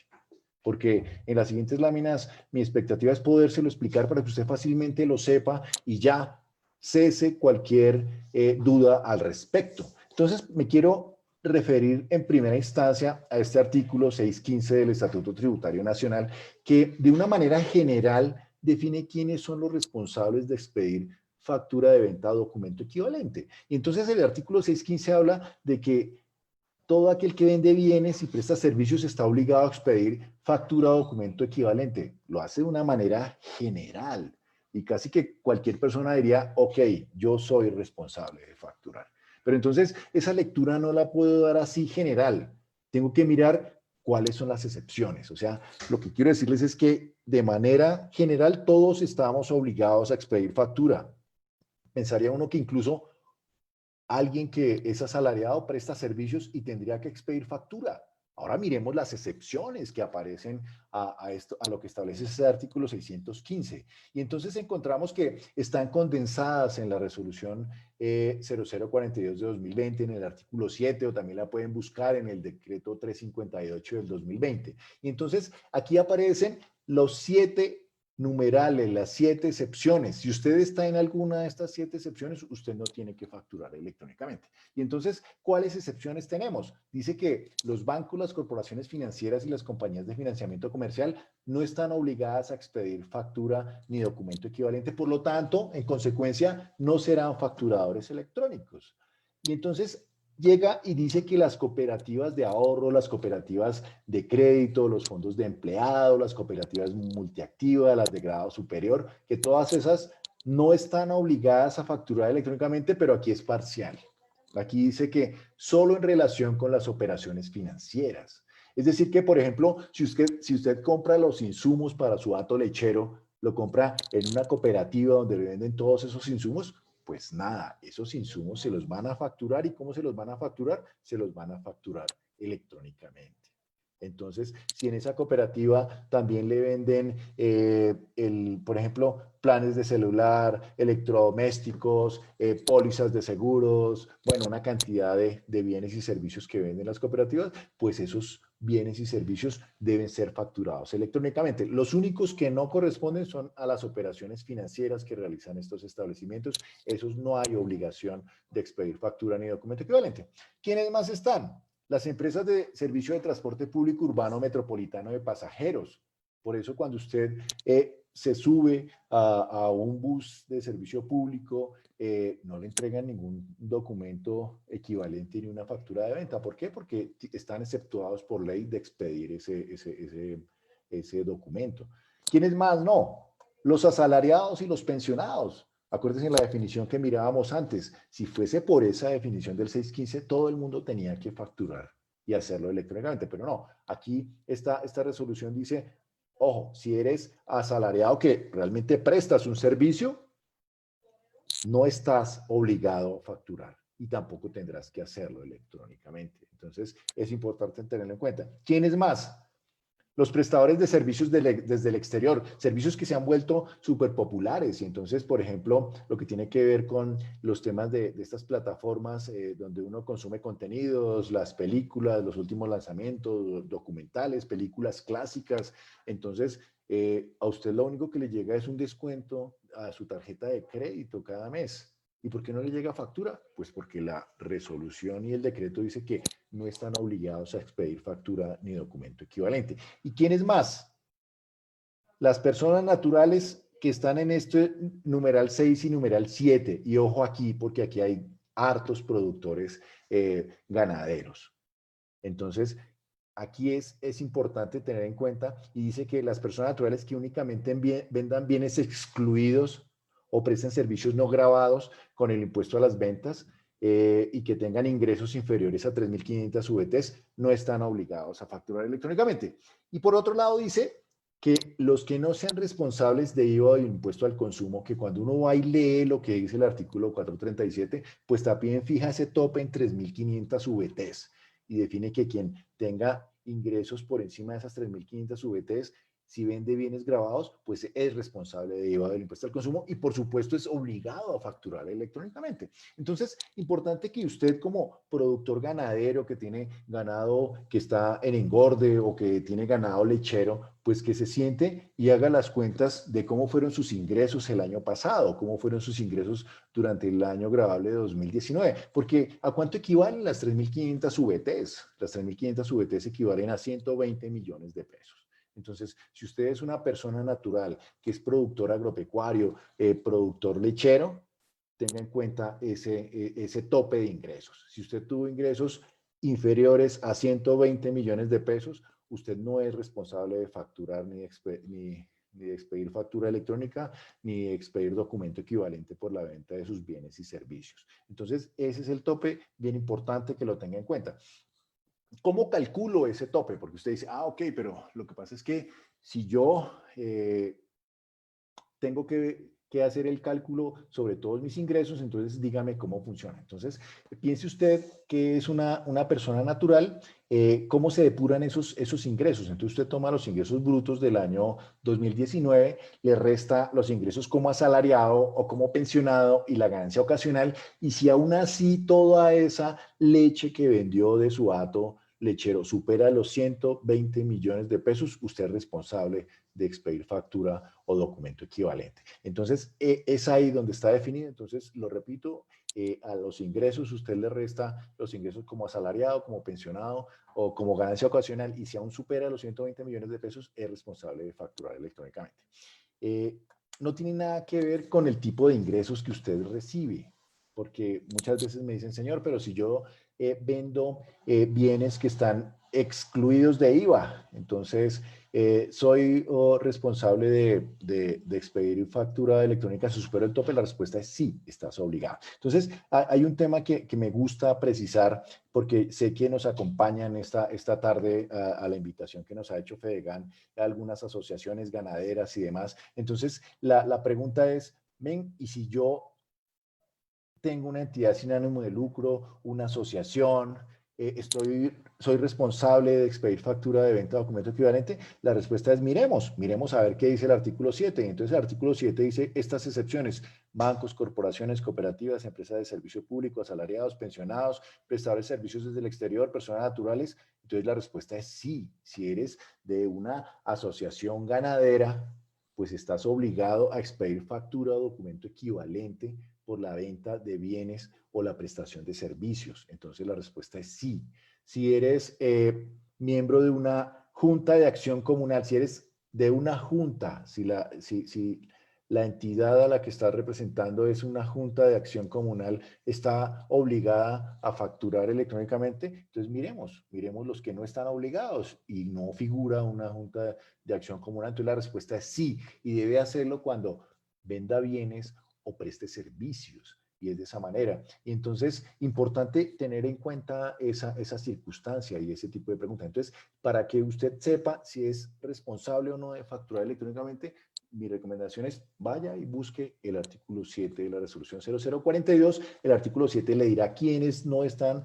Porque en las siguientes láminas mi expectativa es podérselo explicar para que usted fácilmente lo sepa y ya cese cualquier duda al respecto. Entonces, me quiero referir en primera instancia a este artículo 615 del Estatuto Tributario Nacional, que de una manera general define quiénes son los responsables de expedir factura de venta a documento equivalente. Y entonces el artículo 615 habla de que todo aquel que vende bienes y presta servicios está obligado a expedir factura o documento equivalente. Lo hace de una manera general y casi que cualquier persona diría, ok, yo soy responsable de facturar. Pero entonces esa lectura no la puedo dar así general. Tengo que mirar cuáles son las excepciones. O sea, lo que quiero decirles es que de manera general todos estamos obligados a expedir factura. Pensaría uno que incluso alguien que es asalariado presta servicios y tendría que expedir factura. Ahora miremos las excepciones que aparecen a lo que establece ese artículo 615. Y entonces encontramos que están condensadas en la resolución 0042 de 2020, en el artículo 7, o también la pueden buscar en el decreto 358 del 2020. Y entonces aquí aparecen los 7 numerales, las 7 excepciones. Si usted está en alguna de estas 7 excepciones, usted no tiene que facturar electrónicamente. Y entonces, ¿cuáles excepciones tenemos? Dice que los bancos, las corporaciones financieras y las compañías de financiamiento comercial no están obligadas a expedir factura ni documento equivalente. Por lo tanto, en consecuencia, no serán facturadores electrónicos. Y entonces llega y dice que las cooperativas de ahorro, las cooperativas de crédito, los fondos de empleados, las cooperativas multiactivas, las de grado superior, que todas esas no están obligadas a facturar electrónicamente, pero aquí es parcial. Aquí dice que solo en relación con las operaciones financieras. Es decir que, por ejemplo, si usted compra los insumos para su hato lechero, lo compra en una cooperativa donde le venden todos esos insumos, pues nada, esos insumos se los van a facturar. ¿Y cómo se los van a facturar? Se los van a facturar electrónicamente. Entonces, si en esa cooperativa también le venden, por ejemplo, planes de celular, electrodomésticos, pólizas de seguros, bueno, una cantidad de bienes y servicios que venden las cooperativas, pues esos bienes y servicios deben ser facturados electrónicamente. Los únicos que no corresponden son a las operaciones financieras que realizan estos establecimientos. Esos no hay obligación de expedir factura ni documento equivalente. ¿Quiénes más están? Las empresas de servicio de transporte público urbano metropolitano de pasajeros. Por eso cuando usted se sube a un bus de servicio público, no le entregan ningún documento equivalente ni una factura de venta. ¿Por qué? Porque están exceptuados por ley de expedir ese documento. ¿Quiénes más? No. Los asalariados y los pensionados. Acuérdense en la definición que mirábamos antes. Si fuese por esa definición del 615, todo el mundo tenía que facturar y hacerlo electrónicamente, pero no. Aquí esta resolución dice, ojo, si eres asalariado que realmente prestas un servicio, no estás obligado a facturar y tampoco tendrás que hacerlo electrónicamente. Entonces, es importante tenerlo en cuenta. ¿Quiénes más? Los prestadores de servicios desde el exterior, servicios que se han vuelto súper populares. Y entonces, por ejemplo, lo que tiene que ver con los temas de estas plataformas donde uno consume contenidos, las películas, los últimos lanzamientos, documentales, películas clásicas. Entonces, a usted lo único que le llega es un descuento a su tarjeta de crédito cada mes. ¿Y por qué no le llega factura? Pues porque la resolución y el decreto dice que no están obligados a expedir factura ni documento equivalente. ¿Y quiénes más? Las personas naturales que están en este numeral 6 y numeral 7. Y ojo aquí, porque aquí hay hartos productores ganaderos. Entonces, aquí es importante tener en cuenta y dice que las personas naturales que únicamente vendan bienes excluidos o presten servicios no gravados con el impuesto a las ventas y que tengan ingresos inferiores a 3.500 VTs no están obligados a facturar electrónicamente. Y por otro lado dice que los que no sean responsables de IVA o de impuesto al consumo, que cuando uno va y lee lo que dice el artículo 437, pues también fija ese tope en 3.500 VTs y define que quien tenga ingresos por encima de esas 3.500 VTs, si vende bienes grabados, pues es responsable de IVA del impuesto al consumo y por supuesto es obligado a facturar electrónicamente. Entonces, importante que usted como productor ganadero que tiene ganado que está en engorde o que tiene ganado lechero, pues que se siente y haga las cuentas de cómo fueron sus ingresos el año pasado, cómo fueron sus ingresos durante el año gravable de 2019, porque ¿a cuánto equivalen las 3.500 VTs? Las 3.500 VTs equivalen a 120 millones de pesos. Entonces, si usted es una persona natural que es productor agropecuario, productor lechero, tenga en cuenta ese tope de ingresos. Si usted tuvo ingresos inferiores a 120 millones de pesos, usted no es responsable de facturar ni de expedir factura electrónica, ni de expedir documento equivalente por la venta de sus bienes y servicios. Entonces, ese es el tope bien importante que lo tenga en cuenta. ¿Cómo calculo ese tope? Porque usted dice, ok, pero lo que pasa es que si yo tengo que hacer el cálculo sobre todos mis ingresos, entonces dígame cómo funciona. Entonces, piense usted que es una persona natural, ¿cómo se depuran esos ingresos? Entonces, usted toma los ingresos brutos del año 2019, le resta los ingresos como asalariado o como pensionado y la ganancia ocasional, y si aún así toda esa leche que vendió de su hato lechero supera los 120 millones de pesos, usted es responsable de expedir factura o documento equivalente. Entonces, es ahí donde está definido. Entonces, lo repito, a los ingresos usted le resta los ingresos como asalariado, como pensionado o como ganancia ocasional, y si aún supera los 120 millones de pesos, es responsable de facturar electrónicamente. Eh, no tiene nada que ver con el tipo de ingresos que usted recibe, porque muchas veces me dicen, señor, pero si yo vendo bienes que están excluidos de IVA, entonces soy responsable de expedir factura electrónica si supero el tope. La respuesta es sí, estás obligado. Entonces, hay un tema que me gusta precisar, porque sé que nos acompañan esta tarde a la invitación que nos ha hecho Fedegan, algunas asociaciones ganaderas y demás. Entonces, la pregunta es, ven, ¿y si yo tengo una entidad sin ánimo de lucro, una asociación, soy responsable de expedir factura de venta de documento equivalente? La respuesta es miremos a ver qué dice el artículo 7. Entonces el artículo 7 dice estas excepciones: bancos, corporaciones, cooperativas, empresas de servicio público, asalariados, pensionados, prestadores de servicios desde el exterior, personas naturales. Entonces la respuesta es sí. Si eres de una asociación ganadera, pues estás obligado a expedir factura o documento equivalente por la venta de bienes o la prestación de servicios. Entonces la respuesta es sí. Si eres miembro de una junta de acción comunal, si eres de una junta, si la entidad a la que estás representando es una junta de acción comunal, está obligada a facturar electrónicamente. Entonces miremos los que no están obligados y no figura una junta de acción comunal. Entonces la respuesta es sí, y debe hacerlo cuando venda bienes o preste servicios. Y es de esa manera. Y entonces, importante tener en cuenta esa circunstancia y ese tipo de preguntas. Entonces, para que usted sepa si es responsable o no de facturar electrónicamente, mi recomendación es vaya y busque el artículo 7 de la resolución 0042. El artículo 7 le dirá quiénes no están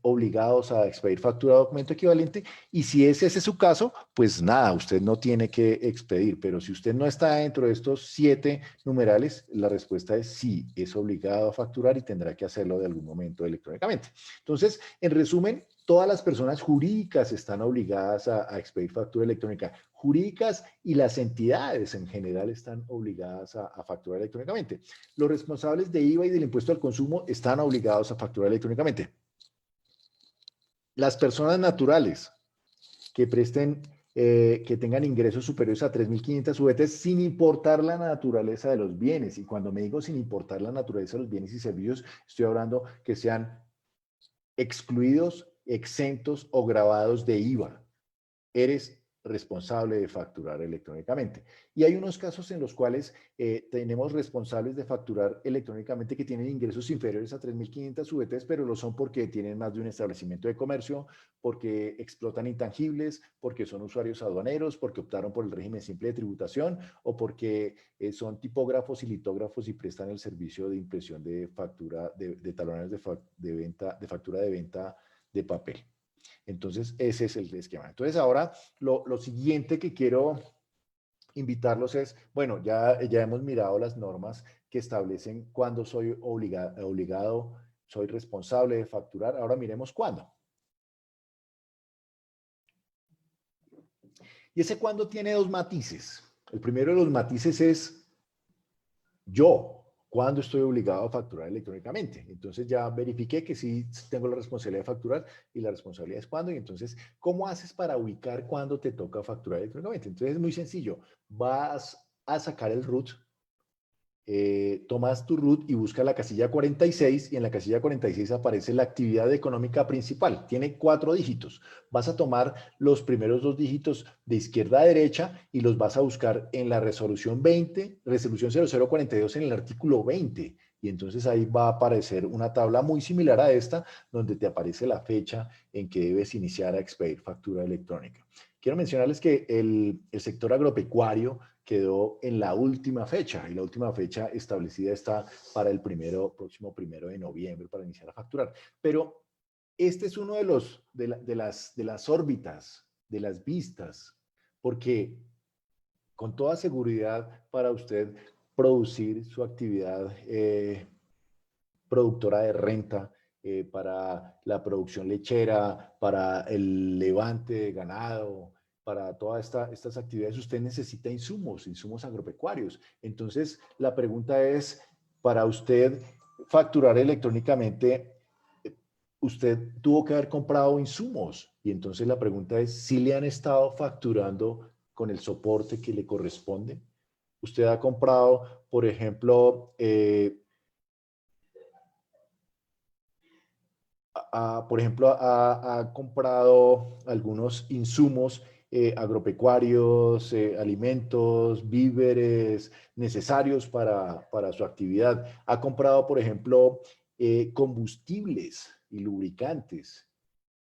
obligados a expedir factura o documento equivalente, y si ese es su caso, pues nada, usted no tiene que expedir. Pero si usted no está dentro de estos 7 numerales, la respuesta es sí, es obligado a facturar y tendrá que hacerlo de algún momento electrónicamente. Entonces, en resumen, todas las personas jurídicas están obligadas a expedir factura electrónica. Jurídicas y las entidades en general están obligadas a facturar electrónicamente. Los responsables de IVA y del impuesto al consumo están obligados a facturar electrónicamente. Las personas naturales que presten, que tengan ingresos superiores a 3.500 UF sin importar la naturaleza de los bienes. Y cuando me digo sin importar la naturaleza de los bienes y servicios, estoy hablando que sean excluidos, exentos o gravados de IVA. Eres responsable de facturar electrónicamente. Y hay unos casos en los cuales tenemos responsables de facturar electrónicamente que tienen ingresos inferiores a 3.500 UF, pero lo son porque tienen más de un establecimiento de comercio, porque explotan intangibles, porque son usuarios aduaneros, porque optaron por el régimen simple de tributación, o porque son tipógrafos y litógrafos y prestan el servicio de impresión de factura, de talones de venta, de factura de venta de papel. Entonces, ese es el esquema. Entonces, ahora lo siguiente que quiero invitarlos es, bueno, ya hemos mirado las normas que establecen cuándo soy obligado, soy responsable de facturar. Ahora miremos cuándo. Y ese cuándo tiene dos matices. El primero de los matices es yo, ¿cuándo estoy obligado a facturar electrónicamente? Entonces ya verifiqué que sí tengo la responsabilidad de facturar, y la responsabilidad es cuándo. Y entonces, ¿cómo haces para ubicar cuándo te toca facturar electrónicamente? Entonces es muy sencillo. Vas a sacar el RUT, tomas tu RUT y buscas la casilla 46, y en la casilla 46 aparece la actividad económica principal. Tiene 4 dígitos. Vas a tomar los primeros 2 dígitos de izquierda a derecha y los vas a buscar en la resolución 20, resolución 0042, en el artículo 20. Y entonces ahí va a aparecer una tabla muy similar a esta, donde te aparece la fecha en que debes iniciar a expedir factura electrónica. Quiero mencionarles que el sector agropecuario quedó en la última fecha, y la última fecha establecida está para el próximo 1 de noviembre, para iniciar a facturar. Pero este es uno de las órbitas, de las vistas, porque con toda seguridad, para usted producir su actividad productora de renta para la producción lechera, para el levante de ganado, para todas estas actividades, usted necesita insumos agropecuarios. Entonces, la pregunta es, para usted facturar electrónicamente, usted tuvo que haber comprado insumos. Y entonces la pregunta es, ¿si le han estado facturando con el soporte que le corresponde? Usted ha comprado, por ejemplo, ha comprado algunos insumos agropecuarios, alimentos, víveres necesarios para su actividad. Ha comprado, por ejemplo, combustibles y lubricantes,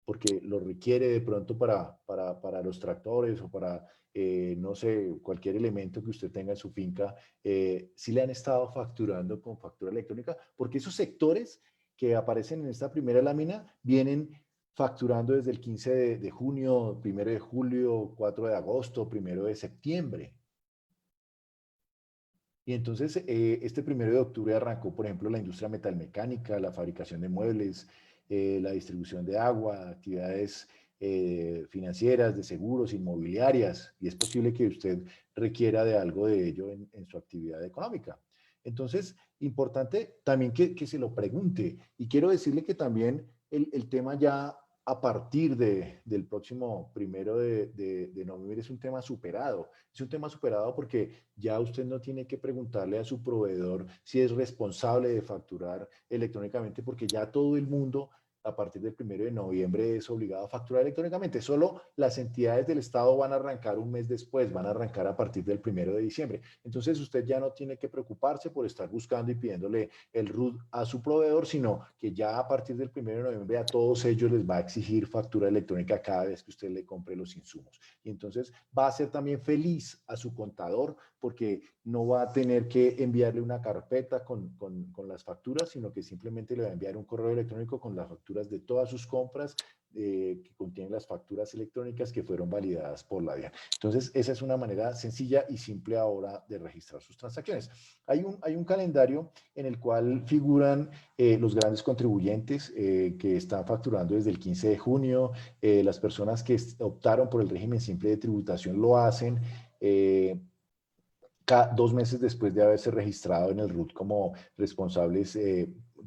porque lo requiere de pronto para los tractores o para, no sé, cualquier elemento que usted tenga en su finca, si le han estado facturando con factura electrónica, porque esos sectores que aparecen en esta primera lámina vienen facturando desde el 15 de junio, 1 de julio, 4 de agosto, 1 de septiembre. Y entonces, este 1 de octubre arrancó, por ejemplo, la industria metalmecánica, la fabricación de muebles, la distribución de agua, actividades financieras, de seguros, inmobiliarias, y es posible que usted requiera de algo de ello en su actividad económica. Entonces, importante también que se lo pregunte. Y quiero decirle que también el tema ya a partir del próximo 1 de noviembre es un tema superado. Es un tema superado porque ya usted no tiene que preguntarle a su proveedor si es responsable de facturar electrónicamente, porque ya todo el mundo a partir del 1 de noviembre es obligado a facturar electrónicamente. Solo las entidades del Estado van a arrancar un mes después, van a arrancar a partir del 1 de diciembre. Entonces usted ya no tiene que preocuparse por estar buscando y pidiéndole el RUT a su proveedor, sino que ya a partir del 1 de noviembre a todos ellos les va a exigir factura electrónica cada vez que usted le compre los insumos. Y entonces va a ser también feliz a su contador porque no va a tener que enviarle una carpeta con las facturas, sino que simplemente le va a enviar un correo electrónico con las facturas de todas sus compras que contienen las facturas electrónicas que fueron validadas por la DIAN. Entonces, esa es una manera sencilla y simple ahora de registrar sus transacciones. Hay un calendario en el cual figuran los grandes contribuyentes que están facturando desde el 15 de junio, las personas que optaron por el régimen simple de tributación lo hacen 2 meses después de haberse registrado en el RUT como responsables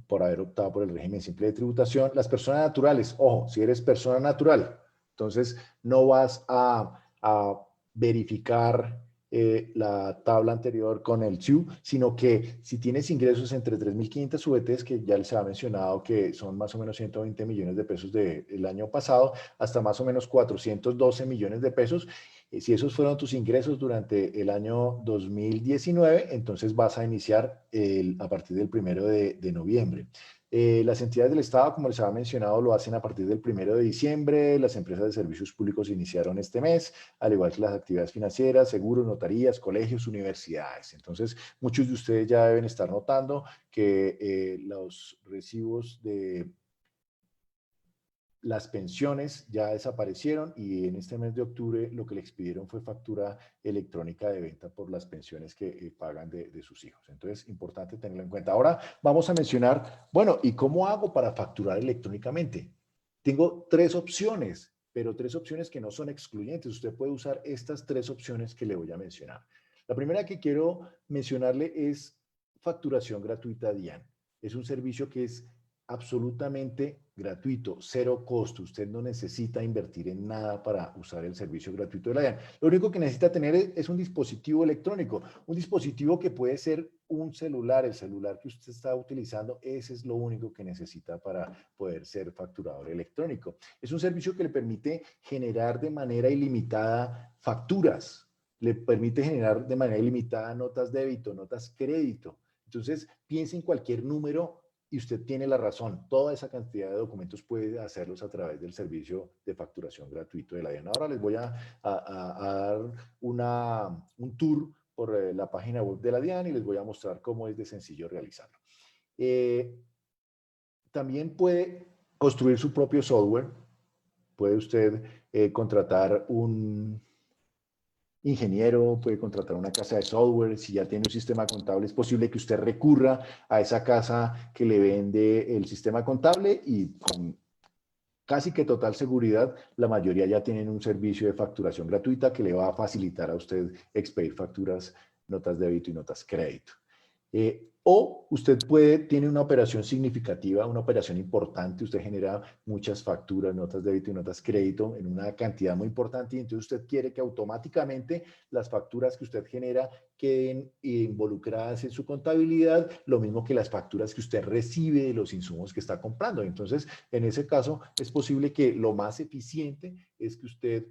por haber optado por el régimen simple de tributación. Las personas naturales, ojo, si eres persona natural, entonces no vas a verificar la tabla anterior con el TIU, sino que si tienes ingresos entre 3.500 VTs, que ya les ha mencionado que son más o menos 120 millones de pesos del año pasado, hasta más o menos 412 millones de pesos, si esos fueron tus ingresos durante el año 2019, entonces vas a iniciar a partir del 1 de noviembre. Las entidades del Estado, como les había mencionado, lo hacen a partir del 1 de diciembre. Las empresas de servicios públicos iniciaron este mes, al igual que las actividades financieras, seguros, notarías, colegios, universidades. Entonces, muchos de ustedes ya deben estar notando que los recibos de las pensiones ya desaparecieron y en este mes de octubre lo que le expidieron fue factura electrónica de venta por las pensiones que pagan de sus hijos. Entonces, importante tenerlo en cuenta. Ahora vamos a mencionar, bueno, ¿y cómo hago para facturar electrónicamente? Tengo 3 opciones, pero 3 opciones que no son excluyentes. Usted puede usar estas 3 opciones que le voy a mencionar. La primera que quiero mencionarle es facturación gratuita DIAN. Es un servicio que es absolutamente gratuito, cero costo. Usted no necesita invertir en nada para usar el servicio gratuito de la DIAN. Lo único que necesita tener es un dispositivo electrónico, un dispositivo que puede ser un celular, el celular que usted está utilizando, ese es lo único que necesita para poder ser facturador electrónico. Es un servicio que le permite generar de manera ilimitada facturas, le permite generar de manera ilimitada notas débito, notas crédito. Entonces, piense en cualquier número y usted tiene la razón. Toda esa cantidad de documentos puede hacerlos a través del servicio de facturación gratuito de la DIAN. Ahora les voy a dar un tour por la página web de la DIAN y les voy a mostrar cómo es de sencillo realizarlo. También puede construir su propio software. Puede usted contratar un ingeniero, puede contratar una casa de software, si ya tiene un sistema contable, es posible que usted recurra a esa casa que le vende el sistema contable y con casi que total seguridad, la mayoría ya tienen un servicio de facturación gratuita que le va a facilitar a usted expedir facturas, notas de débito y notas crédito. O usted tiene una operación significativa, una operación importante, usted genera muchas facturas, notas de débito y notas crédito en una cantidad muy importante y entonces usted quiere que automáticamente las facturas que usted genera queden involucradas en su contabilidad, lo mismo que las facturas que usted recibe de los insumos que está comprando. Entonces, en ese caso, es posible que lo más eficiente es que usted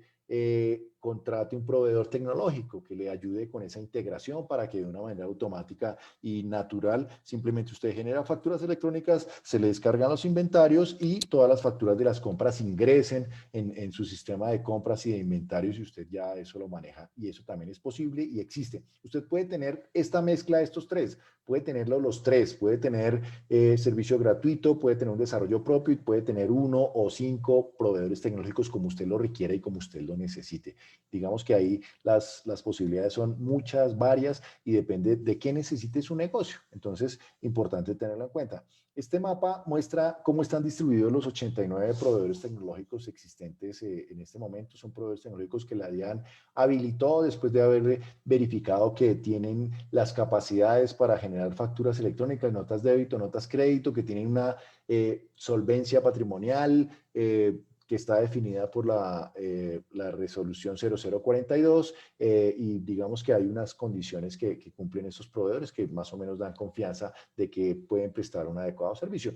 contrate un proveedor tecnológico que le ayude con esa integración para que de una manera automática y natural, simplemente usted genera facturas electrónicas, se le descargan los inventarios y todas las facturas de las compras ingresen en su sistema de compras y de inventarios y usted ya eso lo maneja y eso también es posible y existe. Usted puede tener esta mezcla de estos tres, puede tenerlo los tres, puede tener servicio gratuito, puede tener un desarrollo propio y puede tener 1 o 5 proveedores tecnológicos como usted lo requiera y como usted lo necesite. Digamos que ahí las posibilidades son muchas, varias y depende de qué necesite su negocio. Entonces, importante tenerlo en cuenta. Este mapa muestra cómo están distribuidos los 89 proveedores tecnológicos existentes en este momento. Son proveedores tecnológicos que la DIAN habilitó después de haber verificado que tienen las capacidades para generar facturas electrónicas, notas de débito, notas crédito, que tienen una solvencia patrimonial, que está definida por la resolución 0042 y digamos que hay unas condiciones que cumplen esos proveedores que más o menos dan confianza de que pueden prestar un adecuado servicio.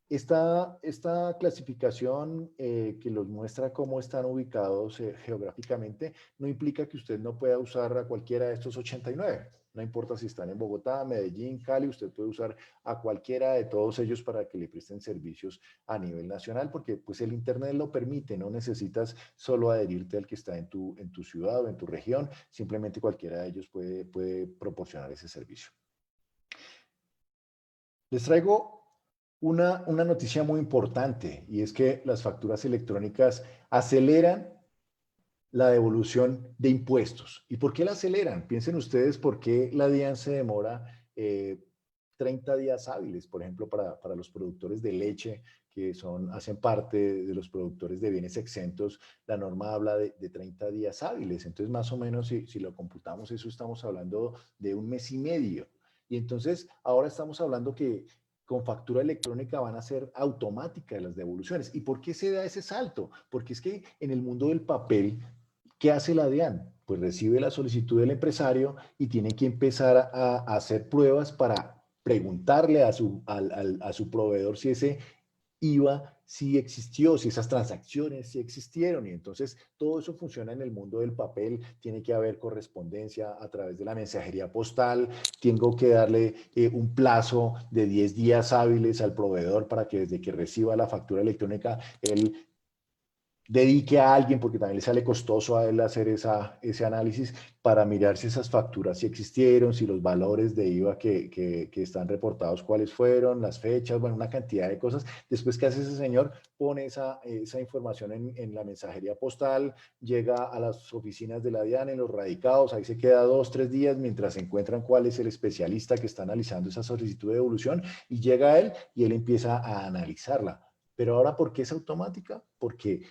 Esta clasificación que los muestra cómo están ubicados geográficamente no implica que usted no pueda usar a cualquiera de estos 89. No importa si están en Bogotá, Medellín, Cali, usted puede usar a cualquiera de todos ellos para que le presten servicios a nivel nacional, porque pues el Internet lo permite, no necesitas solo adherirte al que está en tu ciudad o en tu región, simplemente cualquiera de ellos puede proporcionar ese servicio. Les traigo una noticia muy importante y es que las facturas electrónicas aceleran la devolución de impuestos. ¿Y por qué la aceleran? Piensen ustedes por qué la DIAN se demora 30 días hábiles, por ejemplo, para los productores de leche que hacen parte de los productores de bienes exentos, la norma habla de 30 días hábiles. Entonces, más o menos, si lo computamos, eso estamos hablando de 1 mes y medio. Y entonces, ahora estamos hablando que con factura electrónica van a ser automáticas las devoluciones. ¿Y por qué se da ese salto? Porque es que en el mundo del papel, ¿qué hace la DIAN? Pues recibe la solicitud del empresario y tiene que empezar a hacer pruebas para preguntarle a su proveedor si ese IVA sí existió, si esas transacciones sí existieron. Y entonces todo eso funciona en el mundo del papel. Tiene que haber correspondencia a través de la mensajería postal. Tengo que darle un plazo de 10 días hábiles al proveedor para que desde que reciba la factura electrónica, él dedique a alguien, porque también le sale costoso a él hacer ese análisis para mirar si esas facturas sí existieron, si los valores de IVA que están reportados, cuáles fueron, las fechas, bueno, una cantidad de cosas. Después, ¿qué hace ese señor? Pone esa información en la mensajería postal, llega a las oficinas de la DIAN en los radicados, ahí se queda 2, 3 días mientras encuentran cuál es el especialista que está analizando esa solicitud de devolución y llega a él y él empieza a analizarla. Pero ahora, ¿por qué es automática? Porque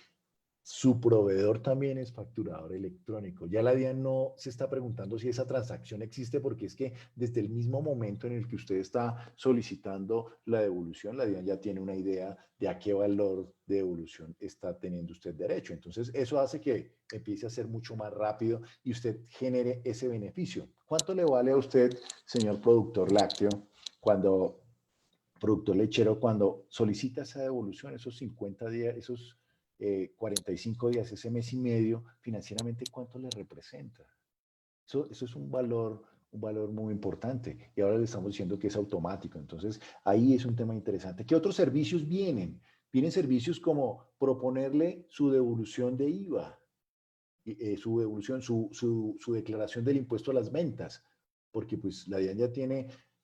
su proveedor también es facturador electrónico. Ya la DIAN no se está preguntando si esa transacción existe porque es que desde el mismo momento en el que usted está solicitando la devolución, la DIAN ya tiene una idea de a qué valor de devolución está teniendo usted derecho. Entonces, eso hace que empiece a ser mucho más rápido y usted genere ese beneficio. ¿Cuánto le vale a usted, señor productor lácteo, productor lechero, cuando solicita esa devolución, esos 50 días, esos 45 días, ese mes y medio, financieramente, ¿cuánto le representa? Eso es un valor muy importante. Y ahora le estamos diciendo que es automático. Entonces, ahí es un tema interesante. ¿Qué otros servicios vienen? Vienen servicios como proponerle su devolución de IVA, su devolución, su declaración del impuesto a las ventas, porque pues la DIAN ya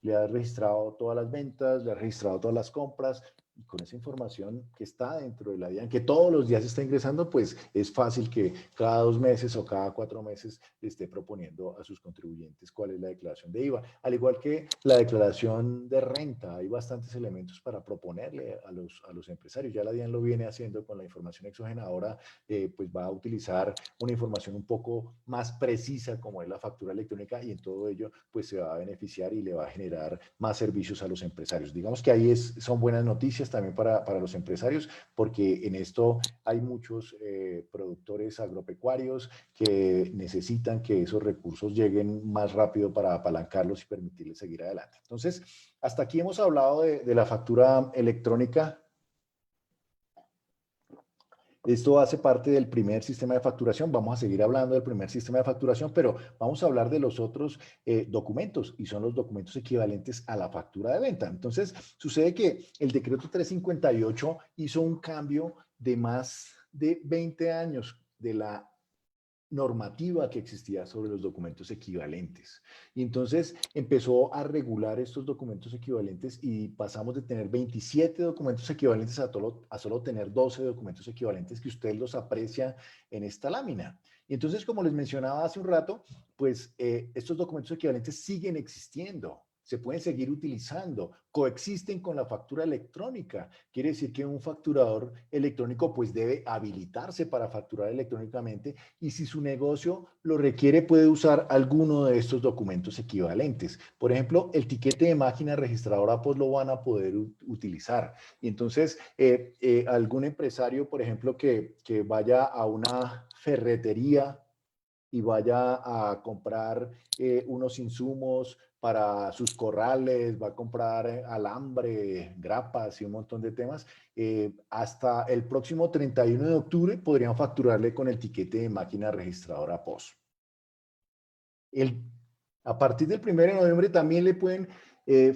le ha registrado todas las ventas, le ha registrado todas las compras, y con esa información que está dentro de la DIAN, que todos los días está ingresando, pues es fácil que cada 2 meses o cada 4 meses esté proponiendo a sus contribuyentes cuál es la declaración de IVA. Al igual que la declaración de renta, hay bastantes elementos para proponerle a los empresarios. Ya la DIAN lo viene haciendo con la información exógena, ahora pues va a utilizar una información un poco más precisa como es la factura electrónica, y en todo ello pues se va a beneficiar y le va a generar más servicios a los empresarios. Digamos que ahí son buenas noticias también para los empresarios, porque en esto hay muchos productores agropecuarios que necesitan que esos recursos lleguen más rápido para apalancarlos y permitirles seguir adelante. Entonces, hasta aquí hemos hablado de la factura electrónica. Esto hace parte del primer sistema de facturación. Vamos a seguir hablando del primer sistema de facturación, pero vamos a hablar de los otros documentos, y son los documentos equivalentes a la factura de venta. Entonces, sucede que el decreto 358 hizo un cambio de más de 20 años de la normativa que existía sobre los documentos equivalentes. Y entonces empezó a regular estos documentos equivalentes, y pasamos de tener 27 documentos equivalentes a solo tener 12 documentos equivalentes, que usted los aprecia en esta lámina. Y entonces, como les mencionaba hace un rato, pues estos documentos equivalentes siguen existiendo, se pueden seguir utilizando, coexisten con la factura electrónica. Quiere decir que un facturador electrónico pues debe habilitarse para facturar electrónicamente, y si su negocio lo requiere puede usar alguno de estos documentos equivalentes. Por ejemplo, el tiquete de máquina registradora pues lo van a poder utilizar. Y entonces algún empresario, por ejemplo, que vaya a una ferretería y vaya a comprar unos insumos para sus corrales, va a comprar alambre, grapas y un montón de temas, hasta el próximo 31 de octubre podrían facturarle con el tiquete de máquina registradora POS. El, a partir del 1 de noviembre también le pueden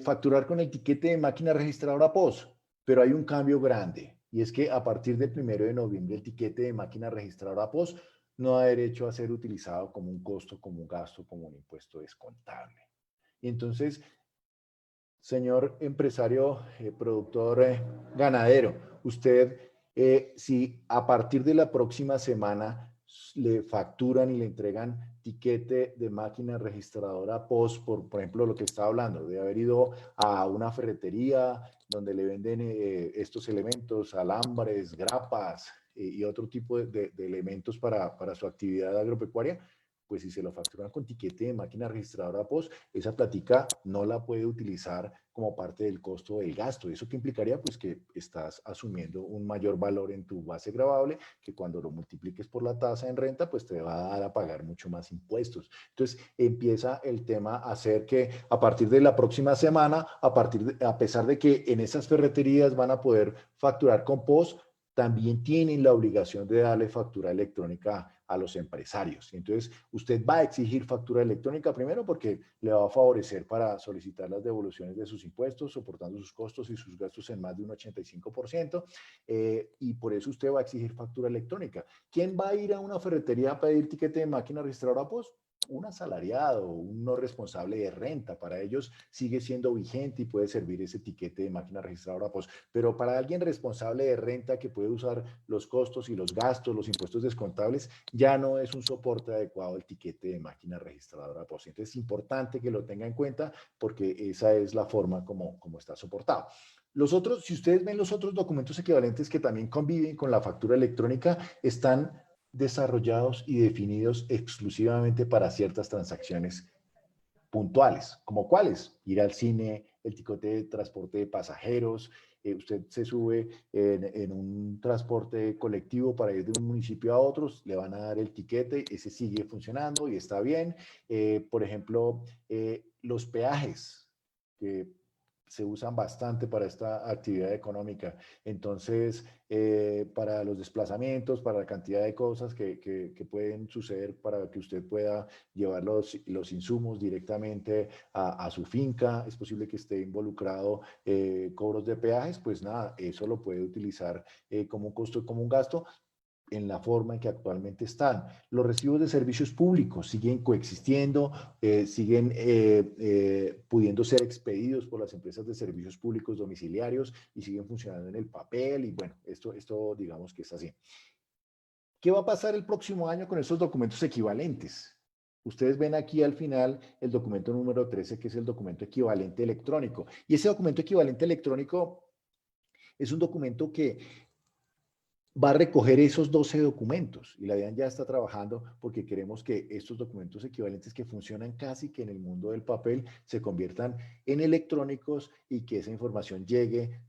facturar con el tiquete de máquina registradora POS, pero hay un cambio grande, y es que a partir del 1 de noviembre el tiquete de máquina registradora POS no da derecho a ser utilizado como un costo, como un gasto, como un impuesto descontable. Y entonces, señor empresario, productor ganadero, usted, si a partir de la próxima semana le facturan y le entregan tiquete de máquina registradora POS, por ejemplo, lo que estaba hablando, de haber ido a una ferretería donde le venden estos elementos, alambres, grapas y otro tipo de elementos para su actividad agropecuaria, pues si se lo facturan con tiquete de máquina registradora POS, esa plática no la puede utilizar como parte del costo del gasto. ¿Eso qué implicaría? Pues que estás asumiendo un mayor valor en tu base gravable, que cuando lo multipliques por la tasa en renta, pues te va a dar a pagar mucho más impuestos. Entonces empieza el tema a hacer que a partir de la próxima semana, a pesar de que en esas ferreterías van a poder facturar con POS, también tienen la obligación de darle factura electrónica a los empresarios. Entonces, usted va a exigir factura electrónica primero porque le va a favorecer para solicitar las devoluciones de sus impuestos, soportando sus costos y sus gastos en más de un 85%, y por eso usted va a exigir factura electrónica. ¿Quién va a ir a una ferretería a pedir tiquete de máquina registradora POS? Un asalariado, un no responsable de renta. Para ellos sigue siendo vigente y puede servir ese tiquete de máquina registradora POS. Pero para alguien responsable de renta que puede usar los costos y los gastos, los impuestos descontables, ya no es un soporte adecuado el tiquete de máquina registradora POS. Entonces es importante que lo tenga en cuenta, porque esa es la forma como está soportado. Los otros, si ustedes ven los otros documentos equivalentes que también conviven con la factura electrónica, están desarrollados y definidos exclusivamente para ciertas transacciones puntuales, como cuáles: ir al cine, el tiquete de transporte de pasajeros, usted se sube en un transporte colectivo para ir de un municipio a otro, le van a dar el tiquete, ese sigue funcionando y está bien. Por ejemplo, los peajes, que se usan bastante para esta actividad económica. Entonces, para los desplazamientos, para la cantidad de cosas que pueden suceder para que usted pueda llevar los insumos directamente a su finca, es posible que esté involucrado cobros de peajes, pues nada, eso lo puede utilizar como un costo, como un gasto. en la forma en que actualmente están. Los recibos de servicios públicos siguen coexistiendo, siguen pudiendo ser expedidos por las empresas de servicios públicos domiciliarios y siguen funcionando en el papel y bueno, esto digamos que es así. ¿Qué va a pasar el próximo año con estos documentos equivalentes? Ustedes ven aquí al final el documento número 13, que es el documento equivalente electrónico. Y ese documento equivalente electrónico es un documento que va a recoger esos 12 documentos y la DIAN ya está trabajando porque queremos que estos documentos equivalentes que funcionan casi que en el mundo del papel se conviertan en electrónicos y que esa información llegue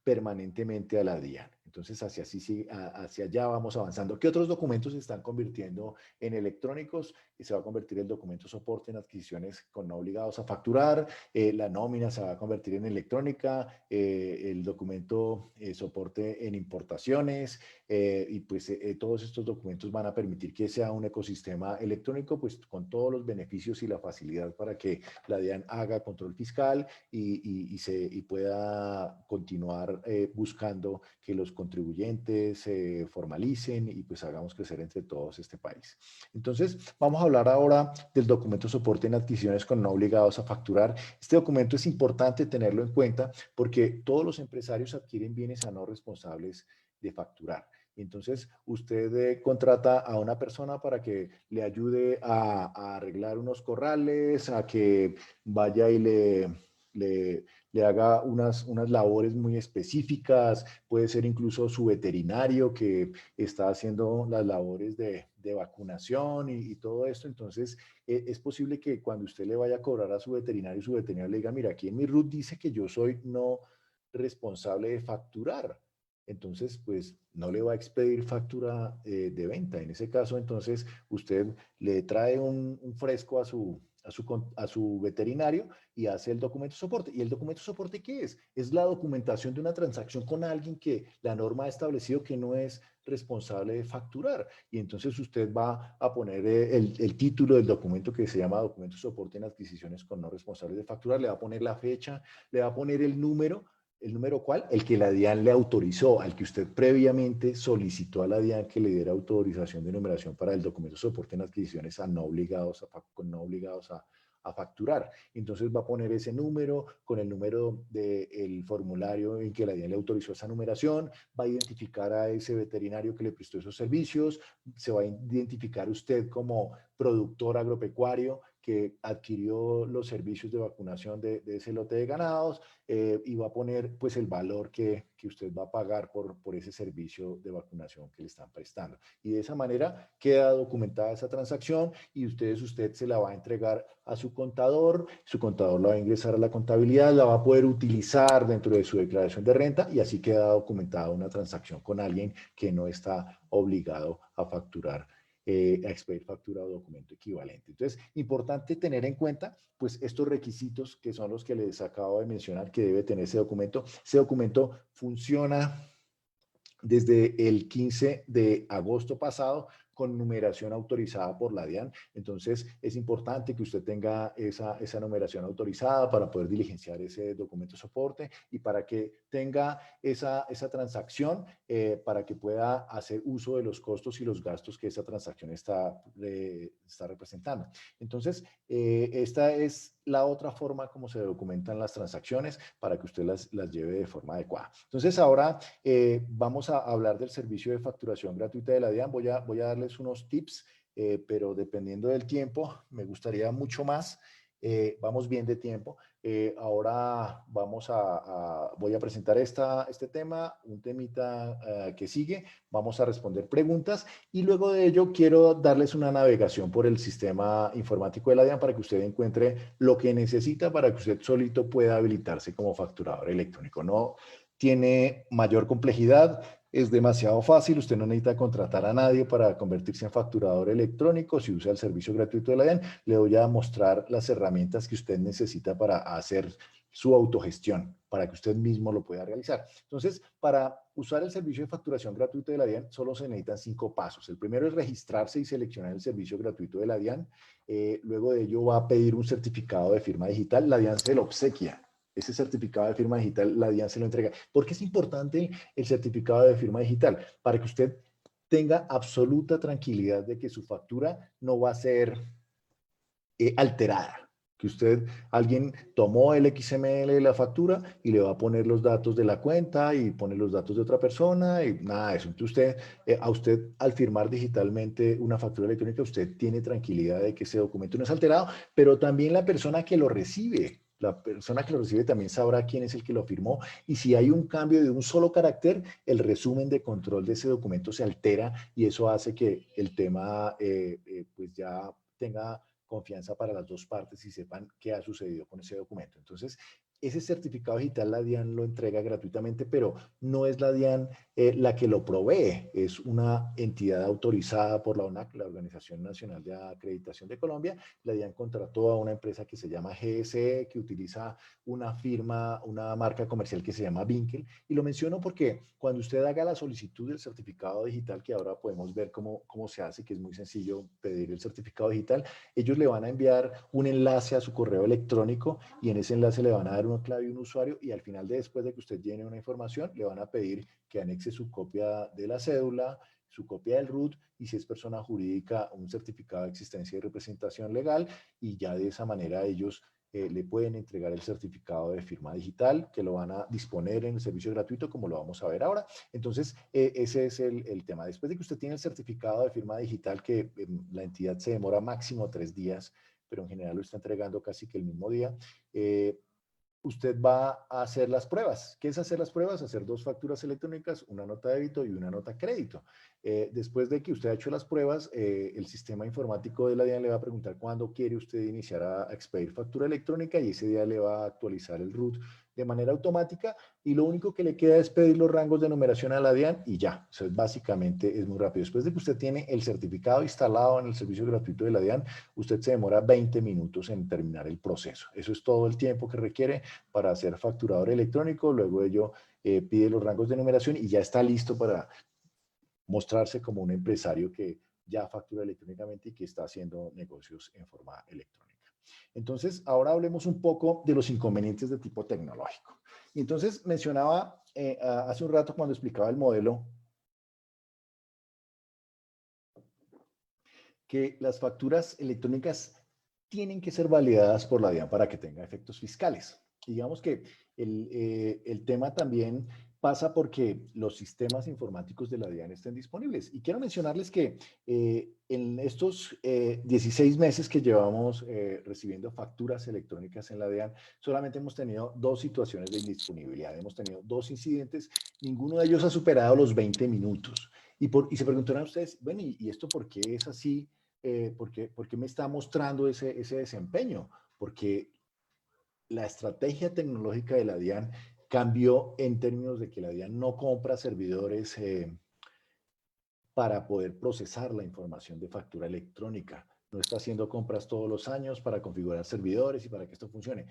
permanentemente a la DIAN. Entonces, hacia allá vamos avanzando. ¿Qué otros documentos se están convirtiendo en electrónicos? Y se va a convertir el documento soporte en adquisiciones con no obligados a facturar, la nómina se va a convertir en electrónica, el documento soporte en importaciones, y pues todos estos documentos van a permitir que sea un ecosistema electrónico, pues con todos los beneficios y la facilidad para que la DIAN haga control fiscal y pueda continuar buscando que los contribuyentes se formalicen y pues hagamos crecer entre todos este país. Entonces, vamos a hablar ahora del documento soporte en adquisiciones con no obligados a facturar. Este documento es importante tenerlo en cuenta porque todos los empresarios adquieren bienes a no responsables de facturar. Entonces, usted contrata a una persona para que le ayude a arreglar unos corrales, a que vaya y le haga unas labores muy específicas, puede ser incluso su veterinario que está haciendo las labores de vacunación y todo esto. Entonces, es posible que cuando usted le vaya a cobrar a su veterinario le diga, mira, aquí en mi RUT dice que yo soy no responsable de facturar. Entonces, pues no le va a expedir factura de venta. En ese caso, entonces, usted le trae un fresco a su veterinario y hace el documento soporte. ¿Y el documento soporte qué es? Es la documentación de una transacción con alguien que la norma ha establecido que no es responsable de facturar. Y entonces usted va a poner el título del documento que se llama documento soporte en adquisiciones con no responsables de facturar, le va a poner la fecha, le va a poner el número. ¿El número cuál? El que la DIAN le autorizó, al que usted previamente solicitó a la DIAN que le diera autorización de numeración para el documento de soporte en adquisiciones a no obligados a facturar. Entonces va a poner ese número con el número del formulario en que la DIAN le autorizó esa numeración, va a identificar a ese veterinario que le prestó esos servicios, se va a identificar usted como productor agropecuario que adquirió los servicios de vacunación de ese lote de ganados, y va a poner pues el valor que usted va a pagar por ese servicio de vacunación que le están prestando. Y de esa manera queda documentada esa transacción y usted se la va a entregar a su contador la va a ingresar a la contabilidad, la va a poder utilizar dentro de su declaración de renta y así queda documentada una transacción con alguien que no está obligado a facturar, a expedir factura o documento equivalente. Entonces, importante tener en cuenta pues estos requisitos que son los que les acabo de mencionar que debe tener ese documento. Ese documento funciona desde el 15 de agosto pasado con numeración autorizada por la DIAN. Entonces, es importante que usted tenga esa numeración autorizada para poder diligenciar ese documento de soporte y para que tenga esa transacción, para que pueda hacer uso de los costos y los gastos que esa transacción está representando. Entonces, esta es la otra forma como se documentan las transacciones para que usted las lleve de forma adecuada. Entonces, ahora vamos a hablar del servicio de facturación gratuita de la DIAN. Voy a darles unos tips, pero dependiendo del tiempo, me gustaría mucho más. Vamos bien de tiempo. Ahora voy a presentar este tema, un temita que sigue. Vamos a responder preguntas y luego de ello quiero darles una navegación por el sistema informático de la DIAN para que usted encuentre lo que necesita para que usted solito pueda habilitarse como facturador electrónico. No tiene mayor complejidad. Es demasiado fácil, usted no necesita contratar a nadie para convertirse en facturador electrónico. Si usa el servicio gratuito de la DIAN, le voy a mostrar las herramientas que usted necesita para hacer su autogestión, para que usted mismo lo pueda realizar. Entonces, para usar el servicio de facturación gratuito de la DIAN, solo se necesitan 5 pasos. El primero es registrarse y seleccionar el servicio gratuito de la DIAN. Luego de ello va a pedir un certificado de firma digital. La DIAN se lo obsequia. Ese certificado de firma digital, la DIAN se lo entrega. ¿Por qué es importante el certificado de firma digital? Para que usted tenga absoluta tranquilidad de que su factura no va a ser alterada. Que alguien tomó el XML de la factura y le va a poner los datos de la cuenta y pone los datos de otra persona y nada de eso. Entonces a usted al firmar digitalmente una factura electrónica, usted tiene tranquilidad de que ese documento no es alterado, pero también la persona que lo recibe. La persona que lo recibe también sabrá quién es el que lo firmó y si hay un cambio de un solo carácter, el resumen de control de ese documento se altera y eso hace que el tema pues ya tenga confianza para las dos partes y sepan qué ha sucedido con ese documento. Entonces, ese certificado digital la DIAN lo entrega gratuitamente, pero no es la DIAN la que lo provee, es una entidad autorizada por la ONAC, la Organización Nacional de Acreditación de Colombia. La DIAN contrató a una empresa que se llama GSE, que utiliza una firma, una marca comercial que se llama Vinkel, y lo menciono porque cuando usted haga la solicitud del certificado digital, que ahora podemos ver cómo se hace, que es muy sencillo pedir el certificado digital, ellos le van a enviar un enlace a su correo electrónico y en ese enlace le van a dar una clave y un usuario y al final, después de que usted llene una información, le van a pedir que anexe su copia de la cédula, su copia del RUT y si es persona jurídica, un certificado de existencia y representación legal y ya de esa manera ellos le pueden entregar el certificado de firma digital que lo van a disponer en el servicio gratuito como lo vamos a ver ahora. Entonces, ese es el tema. Después de que usted tiene el certificado de firma digital, que la entidad se demora máximo 3 días, pero en general lo está entregando casi que el mismo día, usted va a hacer las pruebas. ¿Qué es hacer las pruebas? Hacer 2 facturas electrónicas, una nota de débito y una nota crédito. Después de que usted ha hecho las pruebas, el sistema informático de la DIAN le va a preguntar cuándo quiere usted iniciar a expedir factura electrónica y ese día le va a actualizar el RUT de manera automática y lo único que le queda es pedir los rangos de numeración a la DIAN y ya. O sea, básicamente es muy rápido. Después de que usted tiene el certificado instalado en el servicio gratuito de la DIAN, usted se demora 20 minutos en terminar el proceso. Eso es todo el tiempo que requiere para ser facturador electrónico. Luego ello pide los rangos de numeración y ya está listo para mostrarse como un empresario que ya factura electrónicamente y que está haciendo negocios en forma electrónica. Entonces, ahora hablemos un poco de los inconvenientes de tipo tecnológico. Y entonces mencionaba hace un rato cuando explicaba el modelo que las facturas electrónicas tienen que ser validadas por la DIAN para que tenga efectos fiscales. Y digamos que el tema también pasa porque los sistemas informáticos de la DIAN estén disponibles. Y quiero mencionarles que en estos 16 meses que llevamos recibiendo facturas electrónicas en la DIAN, solamente hemos tenido 2 situaciones de indisponibilidad. Hemos tenido 2 incidentes, ninguno de ellos ha superado los 20 minutos. Y se preguntarán ustedes, bueno, ¿y esto por qué es así? ¿Por qué me está mostrando ese desempeño? Porque la estrategia tecnológica de la DIAN cambió en términos de que la DIAN no compra servidores para poder procesar la información de factura electrónica. No está haciendo compras todos los años para configurar servidores y para que esto funcione.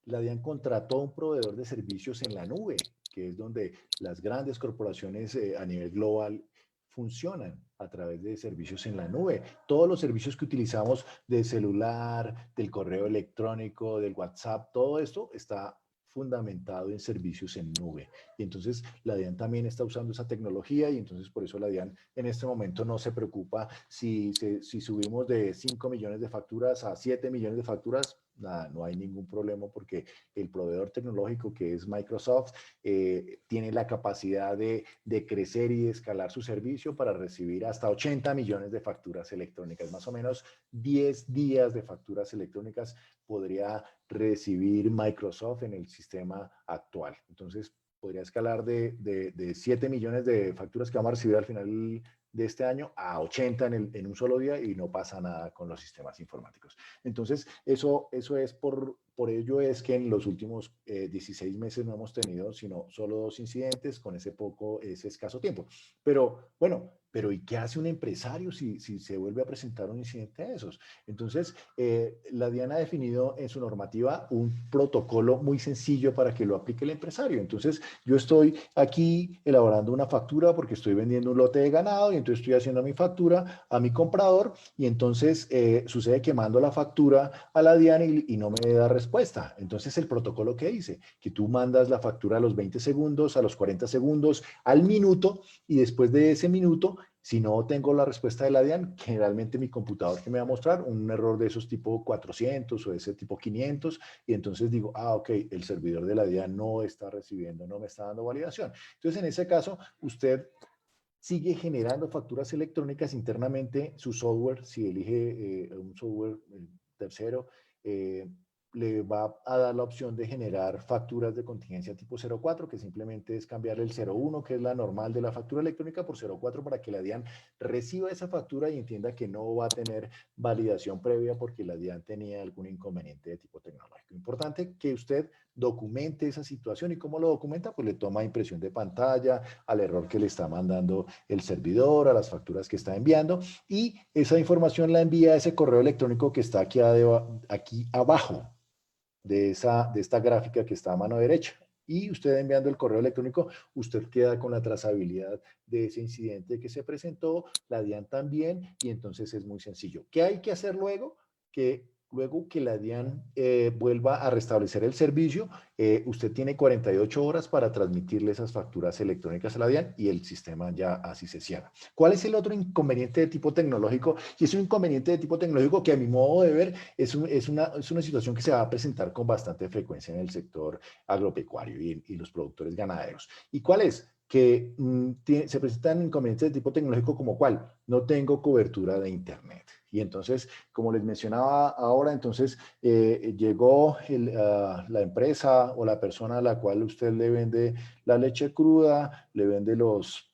La DIAN contrató un proveedor de servicios en la nube, que es donde las grandes corporaciones a nivel global funcionan a través de servicios en la nube. Todos los servicios que utilizamos del celular, del correo electrónico, del WhatsApp, todo esto está fundamentado en servicios en nube. Y entonces la DIAN también está usando esa tecnología y entonces por eso la DIAN en este momento no se preocupa si subimos de 5 millones de facturas a 7 millones de facturas, nada, no hay ningún problema porque el proveedor tecnológico que es Microsoft tiene la capacidad de crecer y de escalar su servicio para recibir hasta 80 millones de facturas electrónicas, más o menos 10 días de facturas electrónicas podría recibir Microsoft en el sistema actual. Entonces, podría escalar de 7 millones de facturas que vamos a recibir al final de este año a 80 en un solo día y no pasa nada con los sistemas informáticos. Entonces, eso es por ello es que en los últimos 16 meses no hemos tenido sino solo 2 incidentes con ese escaso tiempo. Pero bueno, ¿y qué hace un empresario si se vuelve a presentar un incidente de esos? Entonces, la DIAN ha definido en su normativa un protocolo muy sencillo para que lo aplique el empresario. Entonces, yo estoy aquí elaborando una factura porque estoy vendiendo un lote de ganado y entonces estoy haciendo mi factura a mi comprador y entonces sucede que mando la factura a la DIAN y no me da respuesta. Entonces, el protocolo que dice que tú mandas la factura a los 20 segundos, a los 40 segundos, al minuto y después de ese minuto Si no tengo la respuesta de la DIAN, generalmente mi computador que me va a mostrar un error de esos tipo 400 o de ese tipo 500, y entonces digo, ah, ok, el servidor de la DIAN no está recibiendo, no me está dando validación. Entonces, en ese caso, usted sigue generando facturas electrónicas internamente, su software, si elige un software tercero, le va a dar la opción de generar facturas de contingencia tipo 04, que simplemente es cambiar el 01, que es la normal de la factura electrónica, por 04 para que la DIAN reciba esa factura y entienda que no va a tener validación previa porque la DIAN tenía algún inconveniente de tipo tecnológico. Importante que usted documente esa situación. ¿Y cómo lo documenta? Pues le toma impresión de pantalla al error que le está mandando el servidor, a las facturas que está enviando, y esa información la envía a ese correo electrónico que está aquí abajo de esta gráfica que está a mano derecha. Y usted enviando el correo electrónico, usted queda con la trazabilidad de ese incidente que se presentó, la DIAN también, y entonces es muy sencillo. ¿Qué hay que hacer luego? Que luego que la DIAN vuelva a restablecer el servicio, usted tiene 48 horas para transmitirle esas facturas electrónicas a la DIAN y el sistema ya así se cierra. ¿Cuál es el otro inconveniente de tipo tecnológico? Y es un inconveniente de tipo tecnológico que a mi modo de ver es una situación que se va a presentar con bastante frecuencia en el sector agropecuario y los productores ganaderos. ¿Y cuál es? Que se presentan inconvenientes de tipo tecnológico como cuál, no tengo cobertura de internet. Y entonces, como les mencionaba ahora, entonces llegó la empresa o la persona a la cual usted le vende la leche cruda, le vende los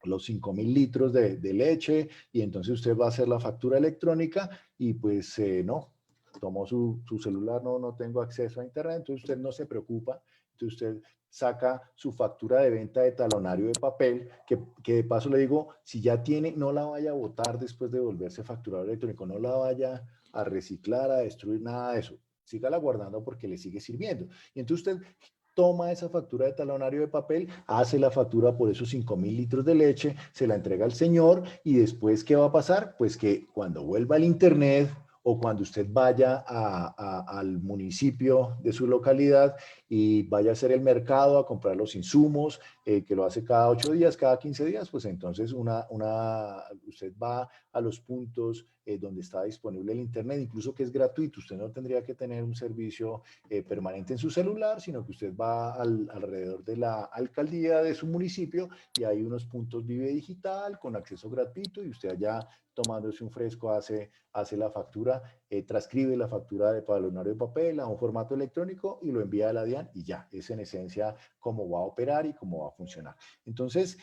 5.000 litros de leche, y entonces usted va a hacer la factura electrónica y pues no, tomó su celular, no tengo acceso a internet, entonces usted no se preocupa, entonces usted saca su factura de venta de talonario de papel, que de paso le digo, si ya tiene, no la vaya a botar después de volverse facturado electrónico, no la vaya a reciclar, a destruir, nada de eso. Sígala guardando porque le sigue sirviendo. Y entonces usted toma esa factura de talonario de papel, hace la factura por esos 5.000 litros de leche, se la entrega al señor, y después, ¿qué va a pasar? Pues que cuando vuelva al internet o cuando usted vaya al municipio de su localidad y vaya a hacer el mercado a comprar los insumos, que lo hace cada 8 días, cada 15 días, pues entonces usted va a los puntos donde está disponible el internet, incluso que es gratuito. Usted no tendría que tener un servicio permanente en su celular, sino que usted va alrededor de la alcaldía de su municipio y hay unos puntos Vive Digital con acceso gratuito, y usted allá tomándose un fresco hace la factura, transcribe la factura de talonario de papel a un formato electrónico y lo envía a la DIAN, y ya, es en esencia cómo va a operar y cómo va a funcionar. Entonces,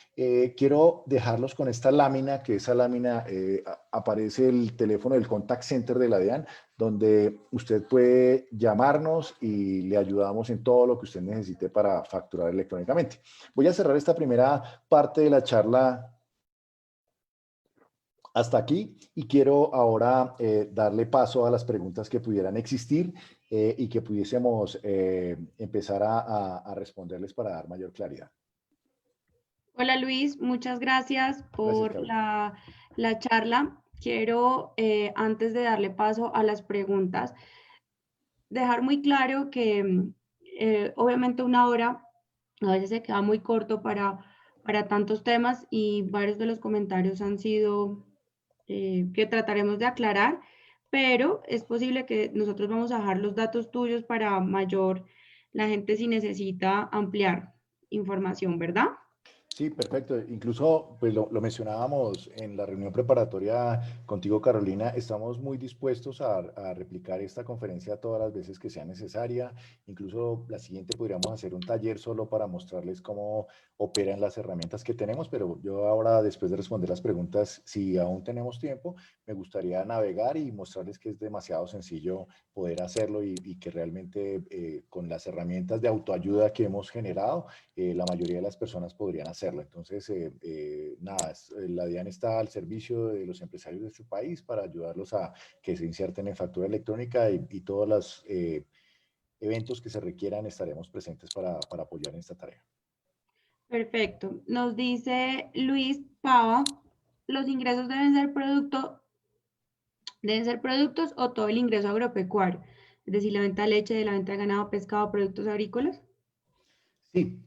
quiero dejarlos con esta lámina, que esa lámina aparece el teléfono del contact center de la DIAN, donde usted puede llamarnos y le ayudamos en todo lo que usted necesite para facturar electrónicamente. Voy a cerrar esta primera parte de la charla hasta aquí, y quiero ahora darle paso a las preguntas que pudieran existir y que pudiésemos empezar a responderles para dar mayor claridad. Hola Luis, muchas gracias Gracias, por Carolina. la charla. Quiero, antes de darle paso a las preguntas, dejar muy claro que obviamente una hora a veces se queda muy corto para tantos temas, y varios de los comentarios han sido que trataremos de aclarar, pero es posible que nosotros vamos a dejar los datos tuyos para mayor, la gente si necesita ampliar información, ¿verdad? Sí, perfecto. Incluso, pues lo mencionábamos en la reunión preparatoria contigo, Carolina, estamos muy dispuestos a replicar esta conferencia todas las veces que sea necesaria. Incluso la siguiente podríamos hacer un taller solo para mostrarles cómo operan las herramientas que tenemos, pero yo ahora, después de responder las preguntas, si aún tenemos tiempo, me gustaría navegar y mostrarles que es demasiado sencillo poder hacerlo, y que realmente con las herramientas de autoayuda que hemos generado, la mayoría de las personas podrían hacerlo. Entonces, nada, la DIAN está al servicio de los empresarios de su país para ayudarlos a que se inserten en factura electrónica, y todos los eventos que se requieran estaremos presentes para apoyar en esta tarea. Perfecto. Nos dice Luis Pava, los ingresos deben ser productos o todo el ingreso agropecuario, es decir, la venta de leche, de la venta de ganado, pescado, productos agrícolas. Sí,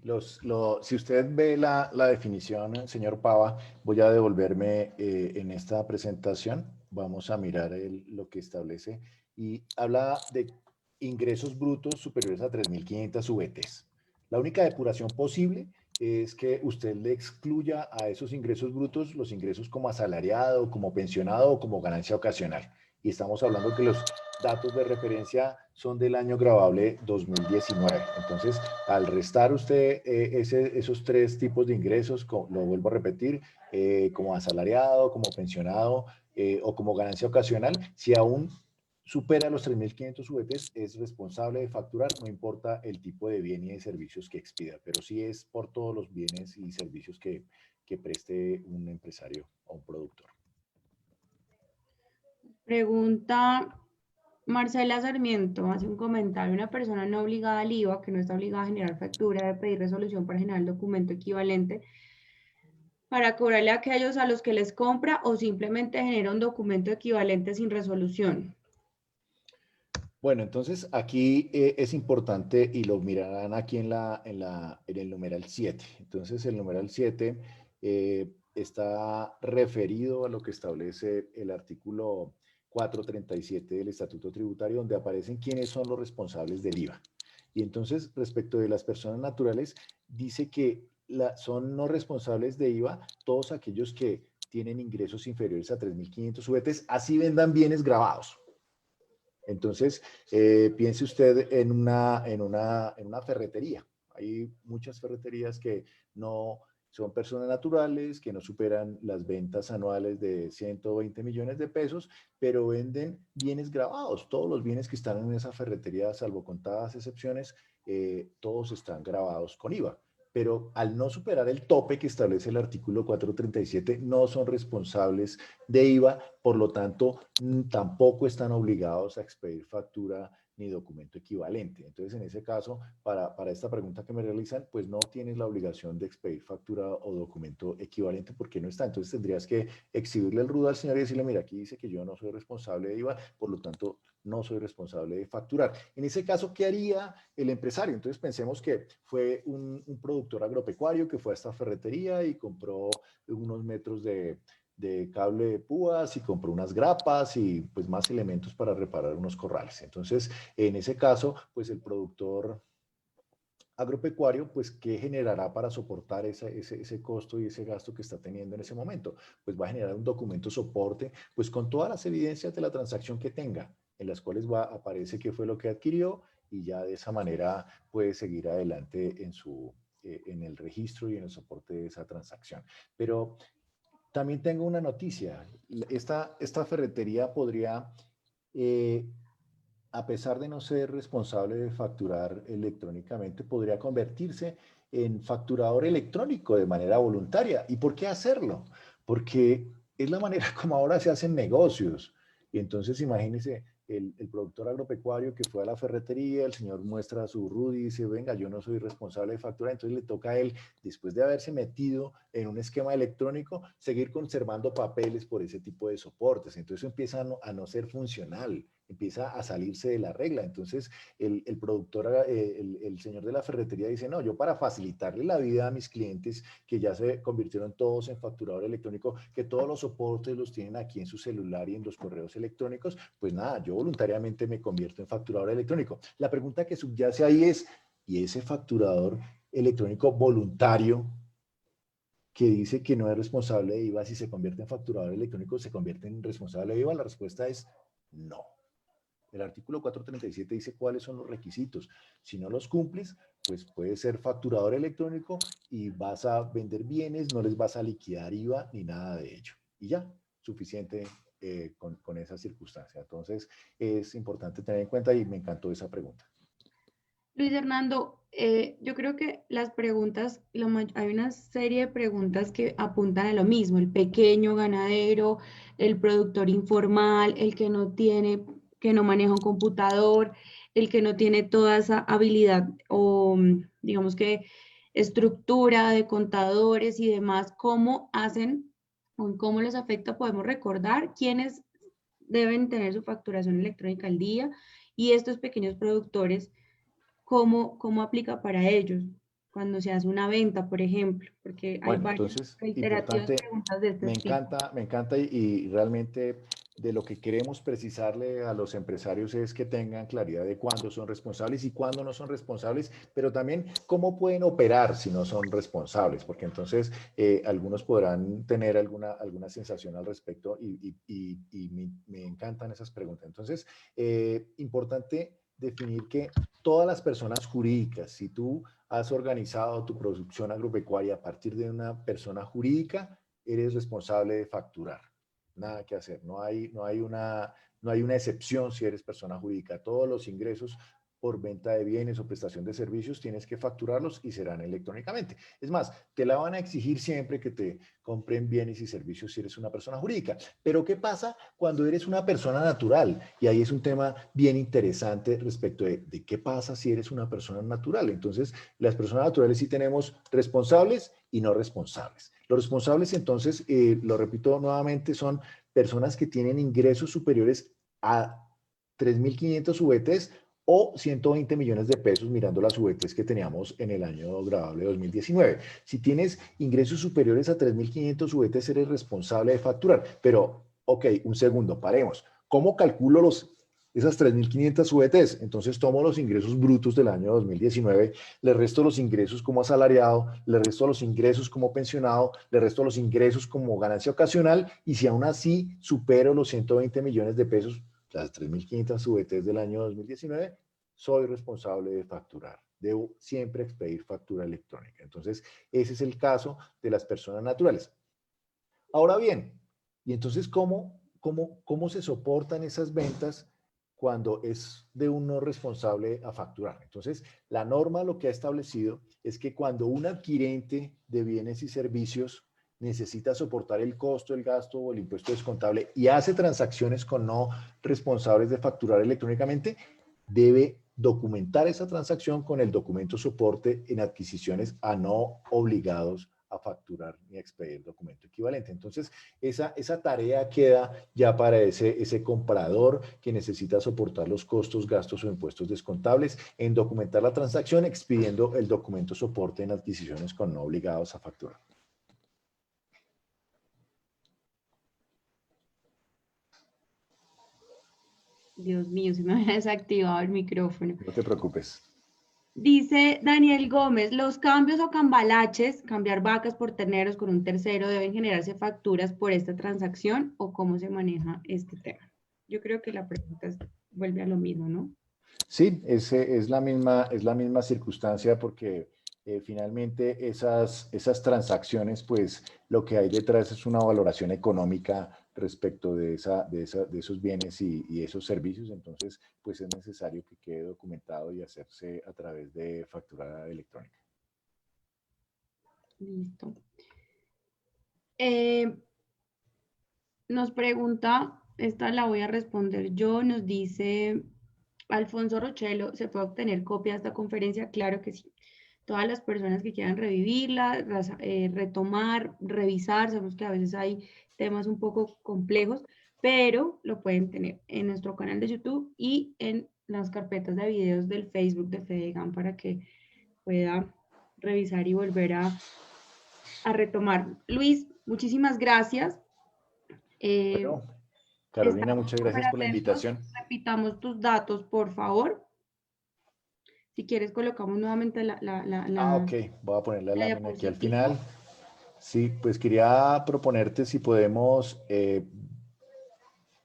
si usted ve la definición, señor Pava, voy a devolverme en esta presentación. Vamos a mirar lo que establece y habla de ingresos brutos superiores a 3.500 VTs. La única depuración posible es que usted le excluya a esos ingresos brutos los ingresos como asalariado, como pensionado o como ganancia ocasional. Y estamos hablando que los datos de referencia son del año grabable 2019. Entonces, al restar usted esos tres tipos de ingresos, lo vuelvo a repetir, como asalariado, como pensionado o como ganancia ocasional, si aún supera los 3.500 VTs, es responsable de facturar, no importa el tipo de bien y de servicios que expida, pero sí es por todos los bienes y servicios que preste un empresario o un productor. Pregunta Marcela Sarmiento, hace un comentario. Una persona no obligada al IVA, que no está obligada a generar factura, debe pedir resolución para generar el documento equivalente para cobrarle a aquellos a los que les compra o simplemente genera un documento equivalente sin resolución. Bueno, entonces aquí es importante y lo mirarán aquí en el numeral 7. Entonces el numeral 7 está referido a lo que establece el artículo 437 del Estatuto Tributario, donde aparecen quiénes son los responsables del IVA. Y entonces, respecto de las personas naturales, dice que son no responsables de IVA todos aquellos que tienen ingresos inferiores a 3.500 VTs, así vendan bienes grabados. Entonces, piense usted en una ferretería. Hay muchas ferreterías que no son personas naturales, que no superan las ventas anuales de 120 millones de pesos, pero venden bienes grabados. Todos los bienes que están en esa ferretería, salvo contadas excepciones, todos están grabados con IVA. Pero al no superar el tope que establece el artículo 437, no son responsables de IVA, por lo tanto, tampoco están obligados a expedir factura ni documento equivalente. Entonces, en ese caso, para esta pregunta que me realizan, pues no tienes la obligación de expedir factura o documento equivalente porque no está. Entonces, tendrías que exhibirle el rudo al señor y decirle, mira, aquí dice que yo no soy responsable de IVA, por lo tanto, no soy responsable de facturar. En ese caso, ¿qué haría el empresario? Entonces, pensemos que fue un productor agropecuario que fue a esta ferretería y compró unos metros de cable de púas y compró unas grapas y pues más elementos para reparar unos corrales. Entonces, en ese caso, pues el productor agropecuario, pues, ¿qué generará para soportar ese costo y ese gasto que está teniendo en ese momento? Pues va a generar un documento soporte, pues con todas las evidencias de la transacción que tenga, en las cuales aparece qué fue lo que adquirió y ya de esa manera puede seguir adelante en el registro y en el soporte de esa transacción. Pero también tengo una noticia. Esta ferretería podría, eh, a pesar de no ser responsable de facturar electrónicamente, podría convertirse en facturador electrónico de manera voluntaria. ¿Y por qué hacerlo? Porque es la manera como ahora se hacen negocios. Y entonces imagínense el productor agropecuario que fue a la ferretería, el señor muestra su RUD y dice, venga, yo no soy responsable de facturar, entonces le toca a él, después de haberse metido en un esquema electrónico, seguir conservando papeles por ese tipo de soportes. Entonces empieza a no ser funcional, empieza a salirse de la regla. Entonces el productor, el señor de la ferretería dice, no, yo para facilitarle la vida a mis clientes que ya se convirtieron todos en facturador electrónico, que todos los soportes los tienen aquí en su celular y en los correos electrónicos, pues nada, yo voluntariamente me convierto en facturador electrónico. La pregunta que subyace ahí es, ¿y ese facturador electrónico voluntario que dice que no es responsable de IVA, si se convierte en facturador electrónico, se convierte en responsable de IVA? La respuesta es no. El artículo 437 dice cuáles son los requisitos. Si no los cumples, pues puedes ser facturador electrónico y vas a vender bienes, no les vas a liquidar IVA ni nada de ello. Y ya, suficiente con esa circunstancia. Entonces, es importante tener en cuenta y me encantó esa pregunta. Luis Hernando, yo creo que las preguntas, hay una serie de preguntas que apuntan a lo mismo, el pequeño ganadero, el productor informal, el que no tiene, que no maneja un computador, el que no tiene toda esa habilidad o digamos que estructura de contadores y demás, ¿cómo hacen o cómo les afecta? Podemos recordar quiénes deben tener su facturación electrónica al día y estos pequeños productores. ¿Cómo aplica para ellos? cuando se hace una venta, por ejemplo, porque hay Bueno, varias entonces, reiterativas importante, preguntas de este tipo. me encanta y realmente de lo que queremos precisarle a los empresarios es que tengan claridad de cuándo son responsables y cuándo no son responsables, pero también cómo pueden operar si no son responsables, porque entonces algunos podrán tener alguna sensación al respecto y me encantan esas preguntas. Entonces, importante definir que todas las personas jurídicas, si tú has organizado tu producción agropecuaria a partir de una persona jurídica, eres responsable de facturar. Nada que hacer. No hay una excepción si eres persona jurídica. Todos los ingresos por venta de bienes o prestación de servicios tienes que facturarlos y serán electrónicamente. Es más, te la van a exigir siempre que te compren bienes y servicios si eres una persona jurídica. Pero ¿qué pasa cuando eres una persona natural? Y ahí es un tema bien interesante respecto de qué pasa si eres una persona natural. Entonces, las personas naturales sí tenemos responsables y no responsables. Los responsables, entonces, lo repito nuevamente, son personas que tienen ingresos superiores a 3.500 VTs o 120 millones de pesos mirando las VTs que teníamos en el año grabable 2019. Si tienes ingresos superiores a 3.500 VTs, eres responsable de facturar. Pero, ok, un segundo, paremos. ¿Cómo calculo esas 3.500 VTs? Entonces tomo los ingresos brutos del año 2019, le resto los ingresos como asalariado, le resto los ingresos como pensionado, le resto los ingresos como ganancia ocasional y si aún así supero los 120 millones de pesos, las 3.500 VTs del año 2019, soy responsable de facturar. Debo siempre expedir factura electrónica. Entonces, ese es el caso de las personas naturales. Ahora bien, y entonces, ¿cómo se soportan esas ventas cuando es de un no responsable a facturar? Entonces, la norma lo que ha establecido es que cuando un adquirente de bienes y servicios necesita soportar el costo, el gasto o el impuesto descontable y hace transacciones con no responsables de facturar electrónicamente, debe documentar esa transacción con el documento soporte en adquisiciones a no obligados a facturar ni a expedir documento equivalente. Entonces, esa tarea queda ya para ese comprador que necesita soportar los costos, gastos o impuestos descontables en documentar la transacción expidiendo el documento soporte en adquisiciones con no obligados a facturar. Dios mío, se me había desactivado el micrófono. No te preocupes. Dice Daniel Gómez, los cambios o cambalaches, cambiar vacas por terneros con un tercero, ¿deben generarse facturas por esta transacción o cómo se maneja este tema? Yo creo que la pregunta vuelve a lo mismo, ¿no? Sí, es la misma circunstancia porque finalmente esas transacciones, pues lo que hay detrás es una valoración económica respecto de esos bienes y esos servicios. Entonces, pues es necesario que quede documentado y hacerse a través de factura electrónica. Listo. Nos pregunta, esta la voy a responder yo, nos dice Alfonso Rochelo, ¿se puede obtener copia de esta conferencia? Claro que sí. Todas las personas que quieran revivirla, retomar, revisar, sabemos que a veces hay temas un poco complejos, pero lo pueden tener en nuestro canal de YouTube y en las carpetas de videos del Facebook de Fedegan para que pueda revisar y volver a retomar. Luis, muchísimas gracias. Eh, Bueno, Carolina, Estamos muchas súper gracias por la atentos. invitación. Repitamos tus datos, por favor. Si quieres, colocamos nuevamente Ah, ok, voy a poner la la lámina aquí al diapositiva. final. Sí, pues quería proponerte si podemos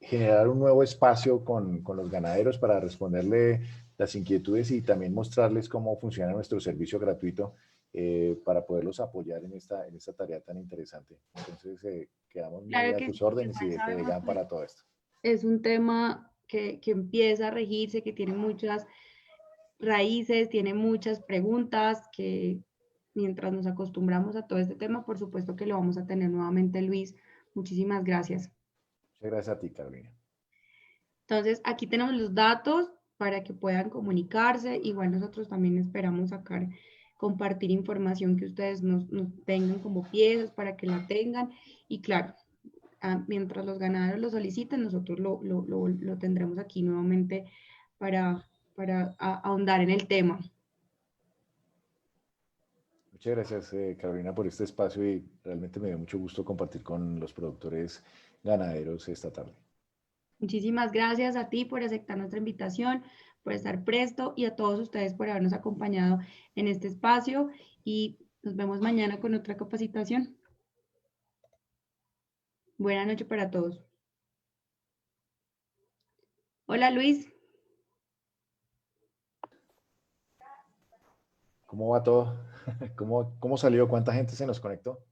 generar un nuevo espacio con los ganaderos para responderle las inquietudes y también mostrarles cómo funciona nuestro servicio gratuito para poderlos apoyar en esta tarea tan interesante. Entonces, quedamos muy Claro a que tus sí, órdenes y igual de sabemos Fedegan que para todo esto. es un tema que empieza a regirse, que tiene muchas raíces, tiene muchas preguntas, que mientras nos acostumbramos a todo este tema, por supuesto que lo vamos a tener nuevamente, Luis. Muchísimas gracias. Muchas gracias a ti, Carolina. Entonces, aquí tenemos los datos para que puedan comunicarse. Igual nosotros también esperamos sacar, compartir información que ustedes nos tengan como piezas para que la tengan. Y claro, mientras los ganadores lo soliciten, nosotros lo tendremos aquí nuevamente para ahondar en el tema. Muchas gracias, Carolina, por este espacio y realmente me dio mucho gusto compartir con los productores ganaderos esta tarde. Muchísimas gracias a ti por aceptar nuestra invitación, por estar presto y a todos ustedes por habernos acompañado en este espacio y nos vemos mañana con otra capacitación. Buenas noches para todos. Hola Luis. ¿Cómo va todo? ¿Cómo salió? ¿Cuánta gente se nos conectó?